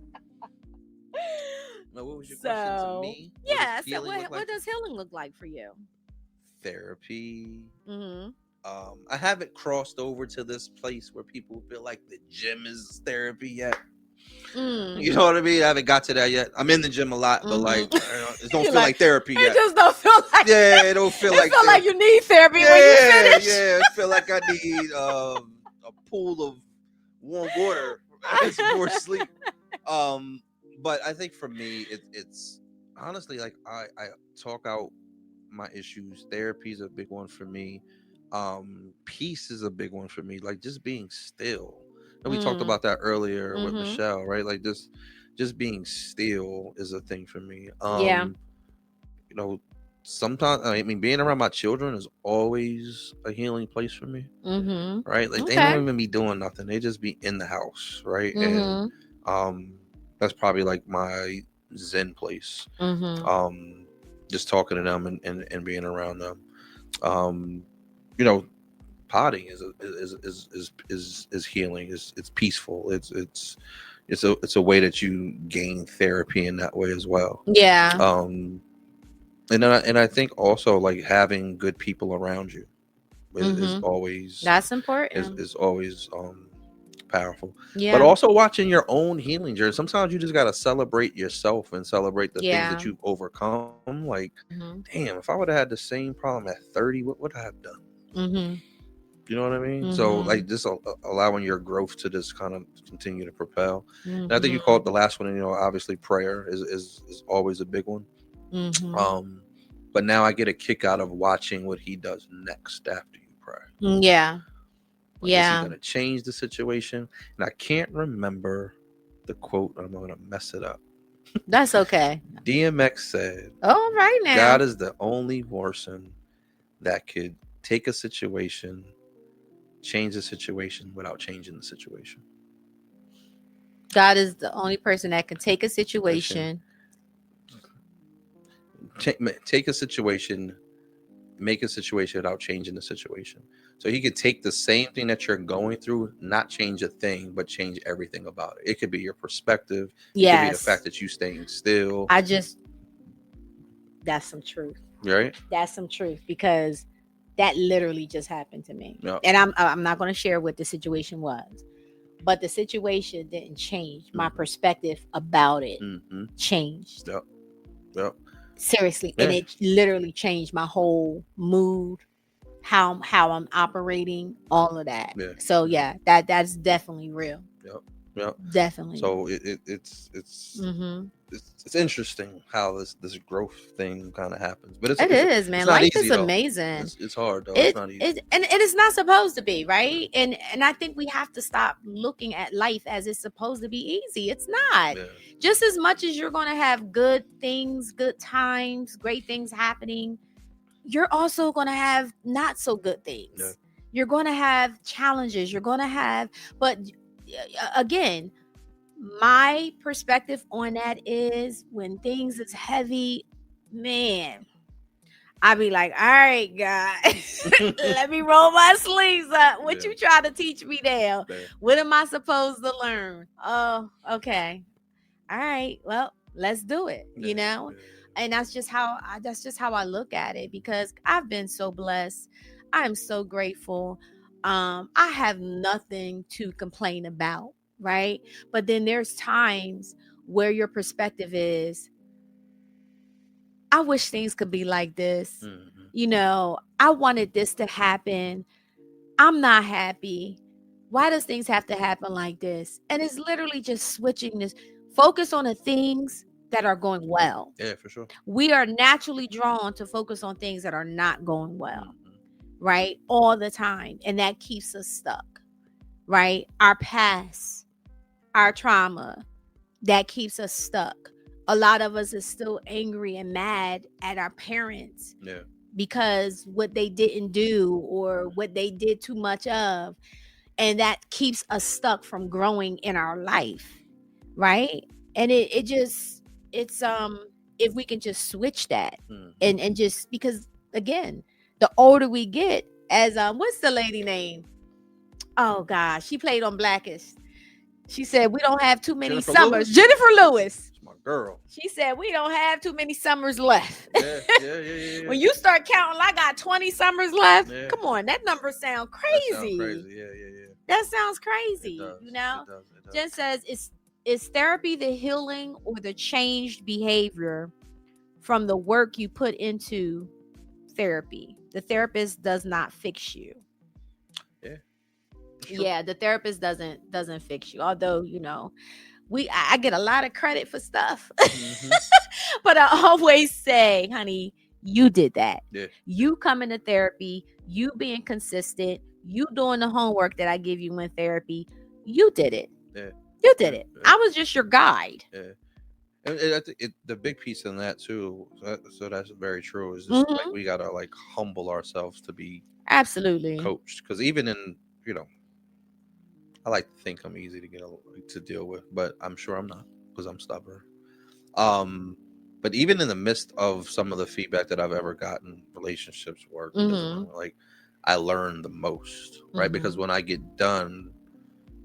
No, what was your question to me? Yeah, so what does healing look like for you? Therapy. I haven't crossed over to this place where people feel like the gym is therapy yet. You know what I mean? I haven't got to that yet. I'm in the gym a lot, but like, it don't feel like therapy yet. It just don't feel like. Yeah, it don't feel like. It feel like you need therapy when you finish. Yeah, I feel like I need a pool of warm water before sleep. But I think for me, it's honestly like I talk out my issues. Therapy is a big one for me. Peace is a big one for me. Like just being still. And we talked about that earlier with Michelle, right? Like just being still is a thing for me. Sometimes being around my children is always a healing place for me. Right? Like they don't even be doing nothing. They just be in the house, right? And that's probably like my zen place. Just talking to them and being around them. Potting is healing. It's peaceful. It's a way that you gain therapy in that way as well. Yeah. And I think also like having good people around you is always that's important. Is always powerful. Yeah. But also watching your own healing journey. Sometimes you just gotta celebrate yourself and celebrate the things that you've overcome. Like, damn, if I would have had the same problem at 30, what would I have done? You know what I mean? So like just allowing your growth to just kind of continue to propel. And I think you called the last one, obviously prayer is always a big one. But now I get a kick out of watching what he does next after you pray. Yeah. Like, is he gonna change the situation? And I can't remember the quote. I'm gonna mess it up. That's okay. DMX said, "Oh, right now, God is the only person that could take a situation, change the situation without changing the situation." God is the only person that can take a situation, take a situation, make a situation without changing the situation. So he could take the same thing that you're going through, not change a thing, but change everything about it. It could be your perspective. It could be the fact that you staying still. That's some truth. Right? That's some truth, because that literally just happened to me. Yep. And I'm not going to share what the situation was, but the situation didn't change. My perspective about it changed. Yep. Seriously. Yeah. And it literally changed my whole mood, how I'm operating, all of that. Yeah. So yeah, that's definitely real. Yep. Definitely. So it's interesting how this growth thing kind of happens, but it is, man. Life is amazing. It's hard though. It's not easy. And it's not supposed to be, right? And I think we have to stop looking at life as it's supposed to be easy. It's not. Yeah. Just as much as you're going to have good things, good times, great things happening, you're also going to have not so good things. Yeah. You're going to have challenges. You're going to have, but again, my perspective on that is when things is heavy, man, I be like, all right, guys, let me roll my sleeves up. What Yeah. you trying to teach me now? Yeah. What am I supposed to learn? Oh, okay. All right. Well, let's do it, Yeah. And that's just how I look at it, because I've been so blessed. I'm so grateful. I have nothing to complain about, right? But then there's times where your perspective is, I wish things could be like this. I wanted this to happen. I'm not happy. Why does things have to happen like this? And it's literally just switching this. Focus on the things that are going well. Yeah, for sure. We are naturally drawn to focus on things that are not going well, Mm-hmm. right? All the time. And that keeps us stuck, right? Our past, our trauma, that keeps us stuck. A lot of us is still angry and mad at our parents. Yeah. Because what they didn't do or what they did too much of, and that keeps us stuck from growing in our life, right? And it's if we can just switch that, and just, because again, the older we get, as what's the lady name? Oh gosh, she played on Blackish. She said we don't have too many Jennifer summers. Lewis? Jennifer Lewis. It's my girl. She said we don't have too many summers left. Yeah. When you start counting, I got 20 summers left. Yeah. Come on, that number sounds That crazy. sounds crazy. Yeah. That sounds crazy. It does. You know? It does. Jen says, is therapy the healing or the changed behavior from the work you put into therapy? The therapist does not fix you. Sure. Yeah, the therapist doesn't fix you. Although, I get a lot of credit for stuff. Mm-hmm. But I always say, honey, you did that. Yeah. You coming to therapy, you being consistent, you doing the homework that I give you in therapy, you did it. Yeah. You did it. Yeah. I was just your guide. Yeah. And I think the big piece in that too, so that's very true, is just like we gotta like humble ourselves to be absolutely coached. Because even in, I like to think I'm easy to deal with, but I'm sure I'm not, because I'm stubborn. But even in the midst of some of the feedback that I've ever gotten, relationships, work, like I learn the most, right? Because when I get done,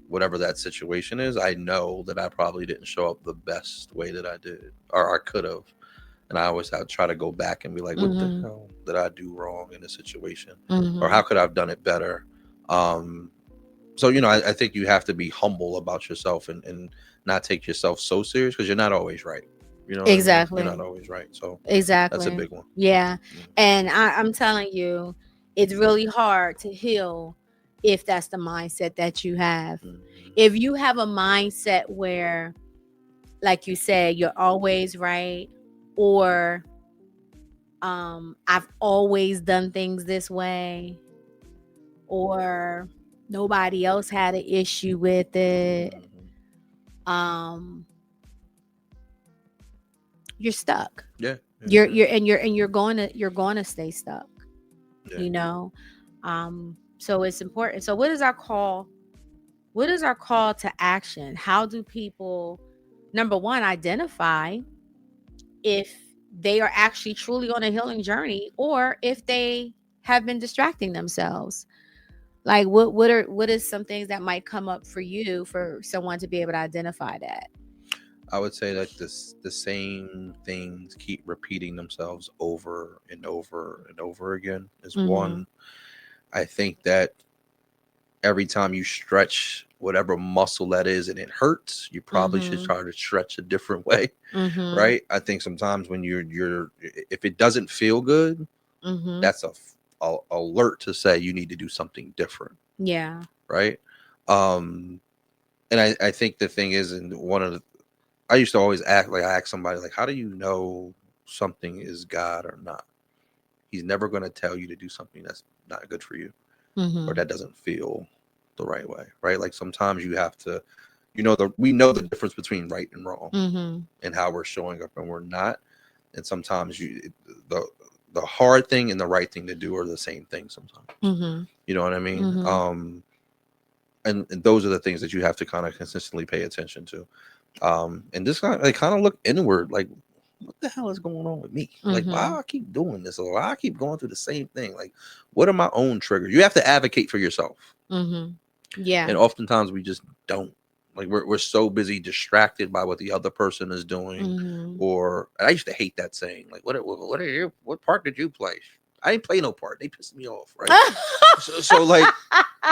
whatever that situation is, I know that I probably didn't show up the best way that I did, or I could have. And I always try to go back and be like, what the hell did I do wrong in this situation? Or how could I have done it better? So, I think you have to be humble about yourself and not take yourself so serious, because you're not always right. Exactly. You're not always right. So exactly, that's a big one. Yeah. And I'm telling you, it's really hard to heal if that's the mindset that you have. If you have a mindset where, like you said, you're always right, or I've always done things this way, or nobody else had an issue with it, you're stuck. Yeah. You're going to stay stuck. Yeah. So it's important. So what is our call? What is our call to action? How do people, number one, identify if they are actually truly on a healing journey, or if they have been distracting themselves? Like what is some things that might come up for you, for someone to be able to identify that? I would say that the same things keep repeating themselves over and over and over again is one. I think that every time you stretch whatever muscle that is and it hurts, you probably should try to stretch a different way, right? I think sometimes when you're if it doesn't feel good, that's a alert to say you need to do something different. Yeah. Right. And I think the thing is, and I used to always I ask somebody, like, how do you know something is God or not? He's never going to tell you to do something that's not good for you, or that doesn't feel the right way, right? Like sometimes you have to, we know the difference between right and wrong, and how we're showing up and we're not. And sometimes the hard thing and the right thing to do are the same thing sometimes. You know what I mean? And those are the things that you have to kind of consistently pay attention to. And just kind of look inward, like, what the hell is going on with me? Like, why Mm-hmm. do I keep doing this? Or why I keep going through the same thing? Like, what are my own triggers? You have to advocate for yourself. Mm-hmm. Yeah. And oftentimes we just don't. Like, we're so busy distracted by what the other person is doing. Mm-hmm. Or I used to hate that saying. Like, what part did you play? I didn't play no part. They pissed me off, right? so like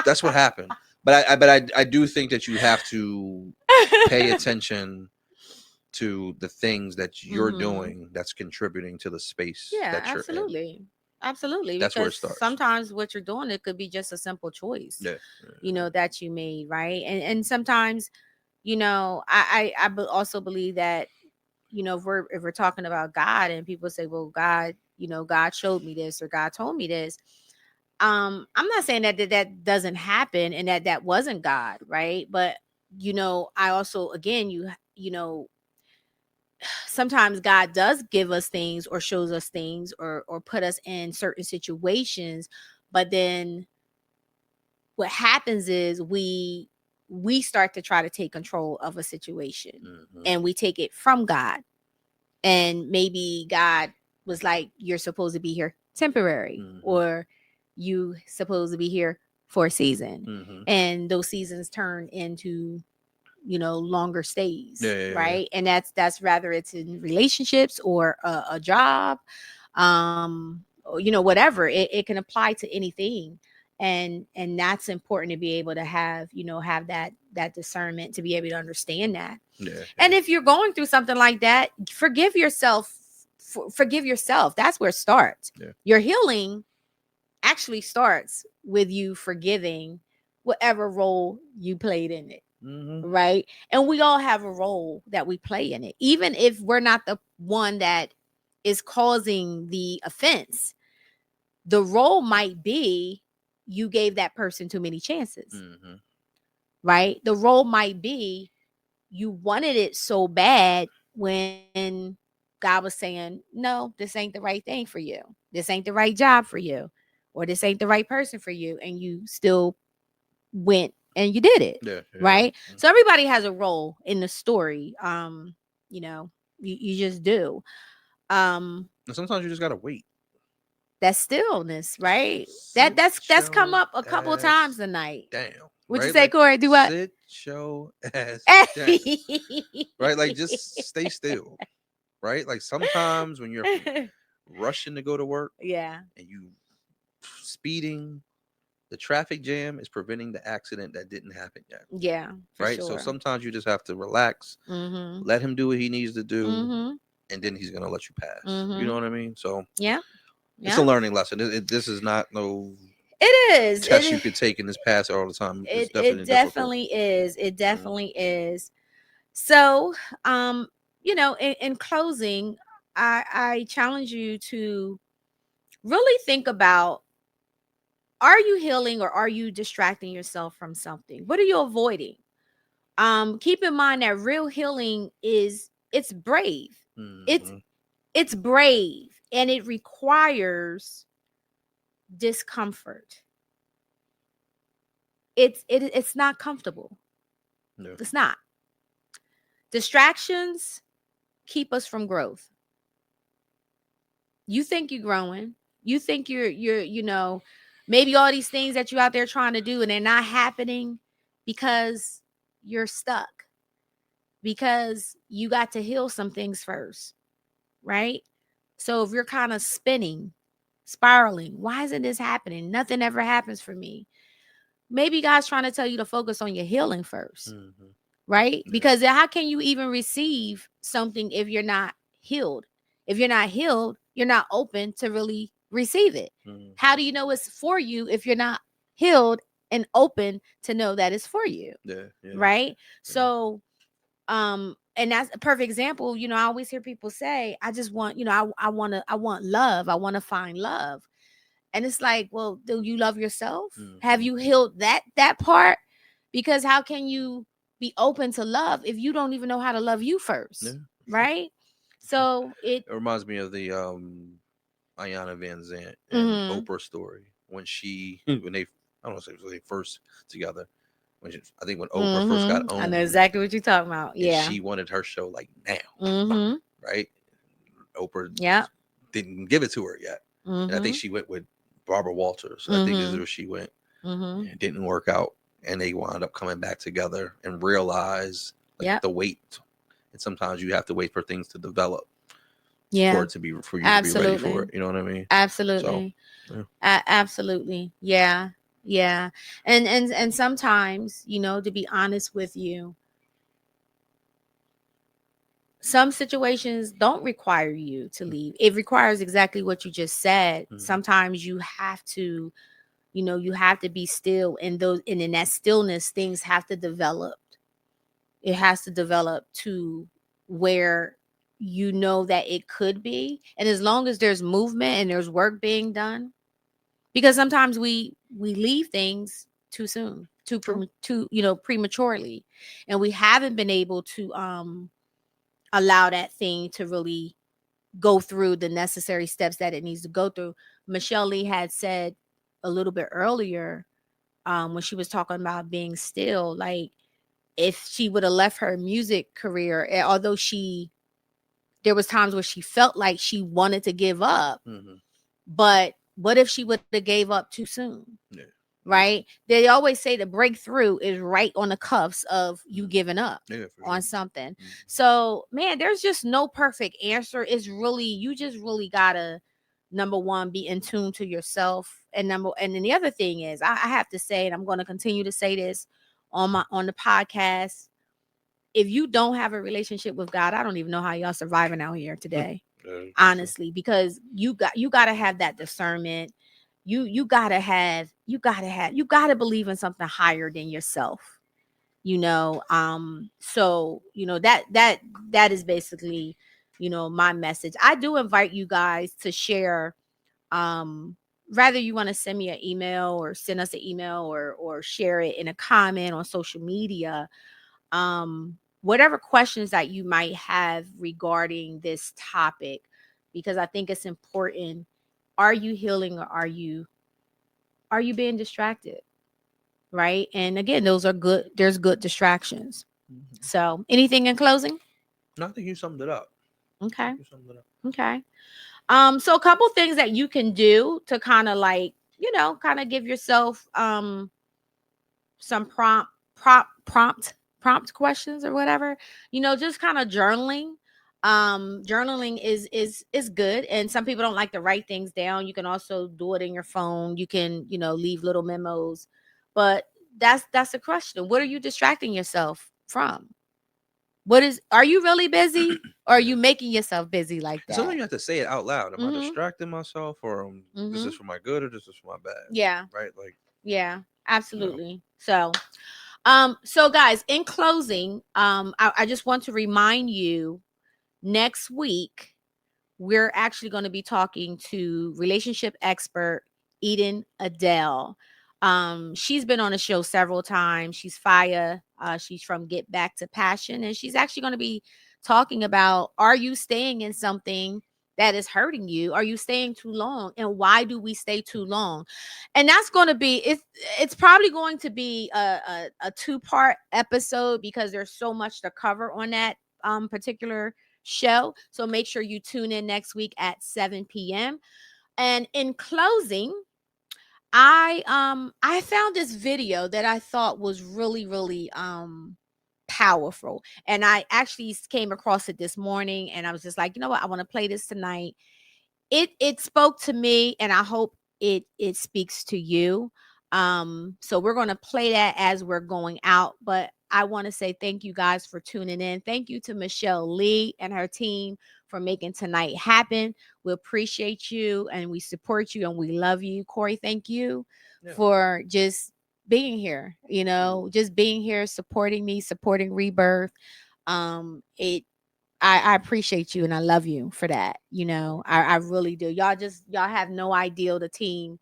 that's what happened. But I do think that you have to pay attention to the things that you're Mhm. doing that's contributing to the space Yeah, that you're in. absolutely. Absolutely. That's where it Because starts. sometimes what you're doing, it could be just a simple choice, Yeah. that you made, right? And sometimes, also believe that, if we're talking about God and people say, well, God, God showed me this or God told me this. I'm not saying that doesn't happen and that wasn't God, right? But I also, again, sometimes God does give us things or shows us things or put us in certain situations, but then what happens is we start to try to take control of a situation, and we take it from God. And maybe God was like, you're supposed to be here temporary, or you supposed to be here for a season, and those seasons turn into longer stays. Yeah. Right. And that's rather it's in relationships or a job, or, whatever. It can apply to anything. And that's important to be able to have that discernment, to be able to understand that. Yeah. And if you're going through something like that, forgive yourself. Forgive yourself. That's where it starts. Yeah. Your healing actually starts with you forgiving whatever role you played in it. Right. And we all have a role that we play in it, even if we're not the one that is causing the offense. The role might be you gave that person too many chances. Right. The role might be you wanted it so bad when God was saying, no, this ain't the right thing for you. This ain't the right job for you, or this ain't the right person for you. And you still went and you did it. Yeah. Right. So everybody has a role in the story. You just do. And sometimes you just gotta wait. That stillness, right? Sit That's come your up a couple ass times tonight. down. Would you Right? say, Like, Corey? Do what? Sit your ass down. Right? Like, just stay still. Right? Like, sometimes when you're rushing to go to work, Yeah. and you speeding, the traffic jam is preventing the accident that didn't happen yet. Yeah. Right? Sure. So sometimes you just have to relax, let him do what he needs to do, and then he's gonna let you pass. You know what I mean? So yeah. It's a learning lesson. This is not no It is. test you could take and just pass it all the time. It's It definitely definitely is. It definitely is. So, in closing, I challenge you to really think about, are you healing or are you distracting yourself from something? What are you avoiding? Keep in mind that real healing it's brave. It's brave, and it requires discomfort. It's not comfortable. No. It's not. Distractions keep us from growth. You think you're growing. You think you're maybe all these things that you're out there trying to do and they're not happening because you're stuck. Because you got to heal some things first, right? So if you're kind of spinning, spiraling, why isn't this happening? Nothing ever happens for me. Maybe God's trying to tell you to focus on your healing first, right? Yeah. Because how can you even receive something if you're not healed? If you're not healed, you're not open to really receive it. How do you know it's for you if you're not healed and open to know that it's for you? Yeah. Right? So, and that's a perfect example. I always hear people say, I just want, I want love. I want to find love. And it's like, well, do you love yourself? Have you healed that part? Because how can you be open to love if you don't even know how to love you first? Yeah. Right? So It reminds me of the Ayanna Van Zant and Oprah story when they I don't know if they first together. I think when Oprah first got owned. I know exactly what you're talking about. Yeah. She wanted her show like now. Right? Oprah Yeah. didn't give it to her yet. And I think she went with Barbara Walters. I think is where she went. It didn't work out, and they wound up coming back together and realize the wait. And sometimes you have to wait for things to develop. For it to be for you to be ready for it. You know what I mean? Absolutely. So, absolutely. Yeah. Yeah. And sometimes, to be honest with you, some situations don't require you to leave. It requires exactly what you just said. Sometimes you have to, you have to be still, and in that stillness, things have to develop. It has to develop to where that it could be. And as long as there's movement and there's work being done, because sometimes we leave things too soon, too prematurely, and we haven't been able to allow that thing to really go through the necessary steps that it needs to go through. Michelle Lee had said a little bit earlier, when she was talking about being still, like, if she would have left her music career, although there was times where she felt like she wanted to give up, but what if she would have gave up too soon? Yeah. Right? They always say the breakthrough is right on the cuffs of you giving up on something. So, man, there's just no perfect answer. It's really, you just really gotta, number one, be in tune to yourself, and then the other thing is, I have to say, and I'm going to continue to say this on the podcast, if you don't have a relationship with God, I don't even know how y'all surviving out here today. Honestly, because you got to have that discernment. You gotta believe in something higher than yourself. So that is basically, my message. I do invite you guys to share, rather you want to send me an email or send us an email, or share it in a comment on social media, whatever questions that you might have regarding this topic, because I think it's important. Are you healing, or are you being distracted? Right? And again, those are good. There's good distractions. So, anything in closing? No, I think you summed it up. Okay. Okay. So a couple things that you can do to kind of give yourself some prompt questions or whatever, just kind of journaling. Journaling is good, and some people don't like to write things down. You can also do it in your phone. You can leave little memos, but that's a question. What are you distracting yourself from? Are you really busy, or are you making yourself busy like that? Sometimes you have to say it out loud. Am I distracting myself, or this is for my good, or this is for my bad? Yeah. Right. Like. Yeah. Absolutely. So guys, in closing, I just want to remind you, next week we're actually going to be talking to relationship expert Eden Adele. She's been on the show several times. She's fire. She's from Get Back to Passion, and she's actually going to be talking about, are you staying in something that is hurting you? Are you staying too long? And why do we stay too long? And that's going to be, it's probably going to be a 2-part episode, because there's so much to cover on that particular show. So make sure you tune in next week at 7 p.m. And in closing, I found this video that I thought was really, really powerful. And I actually came across it this morning, and I was just like, you know what? I want to play this tonight. It spoke to me, and I hope it speaks to you. So we're going to play that as we're going out, but I want to say thank you guys for tuning in. Thank you to Michelle Lee and her team for making tonight happen. We appreciate you, and we support you, and we love you. Corey, thank you for just being here, just being here, supporting me, supporting Rebirth. I appreciate you, and I love you for that. I really do. Y'all have no idea the team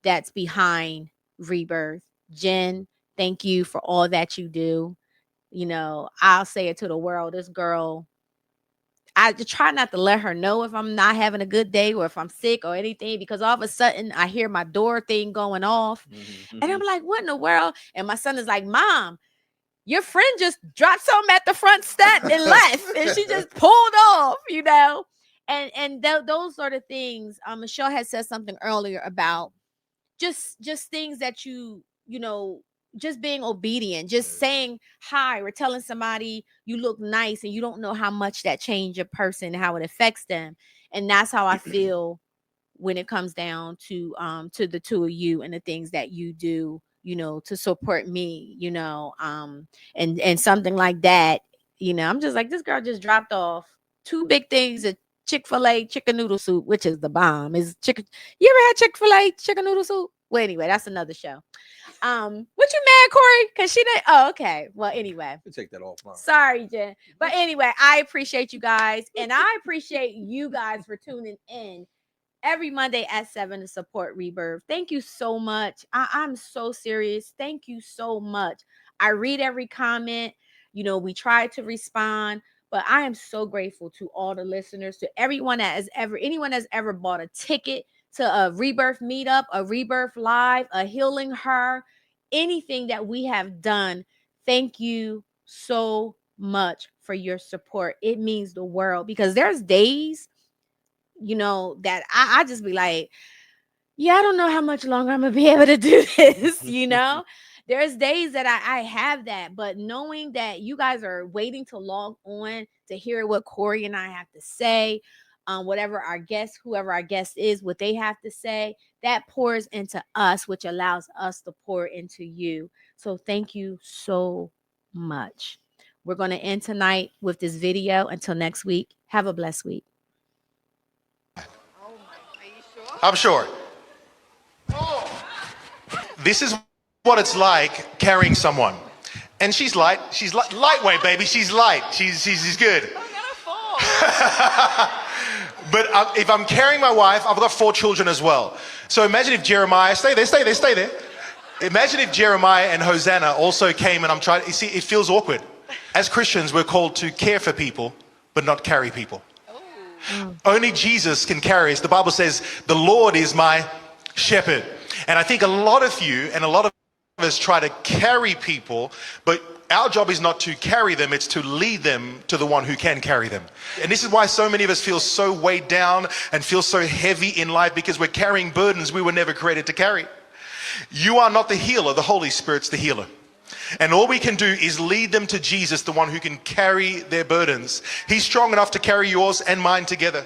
that's behind Rebirth. Jen, thank you for all that you do. I'll say it to the world. This girl, I just try not to let her know if I'm not having a good day or if I'm sick or anything, because all of a sudden I hear my door thing going off, and I'm like, what in the world? And my son is like, Mom, your friend just dropped something at the front step and left, and she just pulled off, those sort of things. Michelle had said something earlier about just things that you know, just being obedient, just saying hi or telling somebody you look nice, and you don't know how much that change a person, how it affects them. And that's how I feel when it comes down to the two of you and the things that you do, you know, to support me, you know, and something like that. You know, I'm just like, this girl just dropped off 2 big things of Chick-fil-A chicken noodle soup, which is the bomb. Is chicken. You ever had Chick-fil-A chicken noodle soup? Well, anyway, that's another show. What you mad, Corey? Because she didn't. Oh, okay. Well, anyway. You take that offline. Sorry, Jen. But anyway, I appreciate you guys. And I appreciate you guys for tuning in every Monday at 7 to support Rebirth. Thank you so much. I'm so serious. Thank you so much. I read every comment. You know, we try to respond. But I am so grateful to all the listeners, to anyone that's ever bought a ticket to a Rebirth meetup, a Rebirth live, a Healing Her, anything that we have done. Thank you so much for your support. It means the world, because there's days, you know, that I just be like, yeah, I don't know how much longer I'm gonna be able to do this, you know. There's days that I have that, but knowing that you guys are waiting to log on to hear what Corey and I have to say, whoever our guest is, what they have to say, that pours into us, which allows us to pour into you. So thank you so much. We're going to end tonight with this video. Until next week, have a blessed week. I'm sure. This is what it's like carrying someone. And she's light. She's lightweight, baby. She's light. She's good. I'm gonna fall. But if I'm carrying my wife, I've got 4 children as well. So imagine if Jeremiah, stay there. Imagine if Jeremiah and Hosanna also came, and I'm trying, you see, it feels awkward. As Christians, we're called to care for people, but not carry people. Only Jesus can carry us. The Bible says, the Lord is my shepherd. And I think a lot of you and a lot of us try to carry people, but our job is not to carry them, it's to lead them to the one who can carry them. And this is why so many of us feel so weighed down and feel so heavy in life, because we're carrying burdens we were never created to carry. You are not the healer, the Holy Spirit's the healer. And all we can do is lead them to Jesus, the one who can carry their burdens. He's strong enough to carry yours and mine together.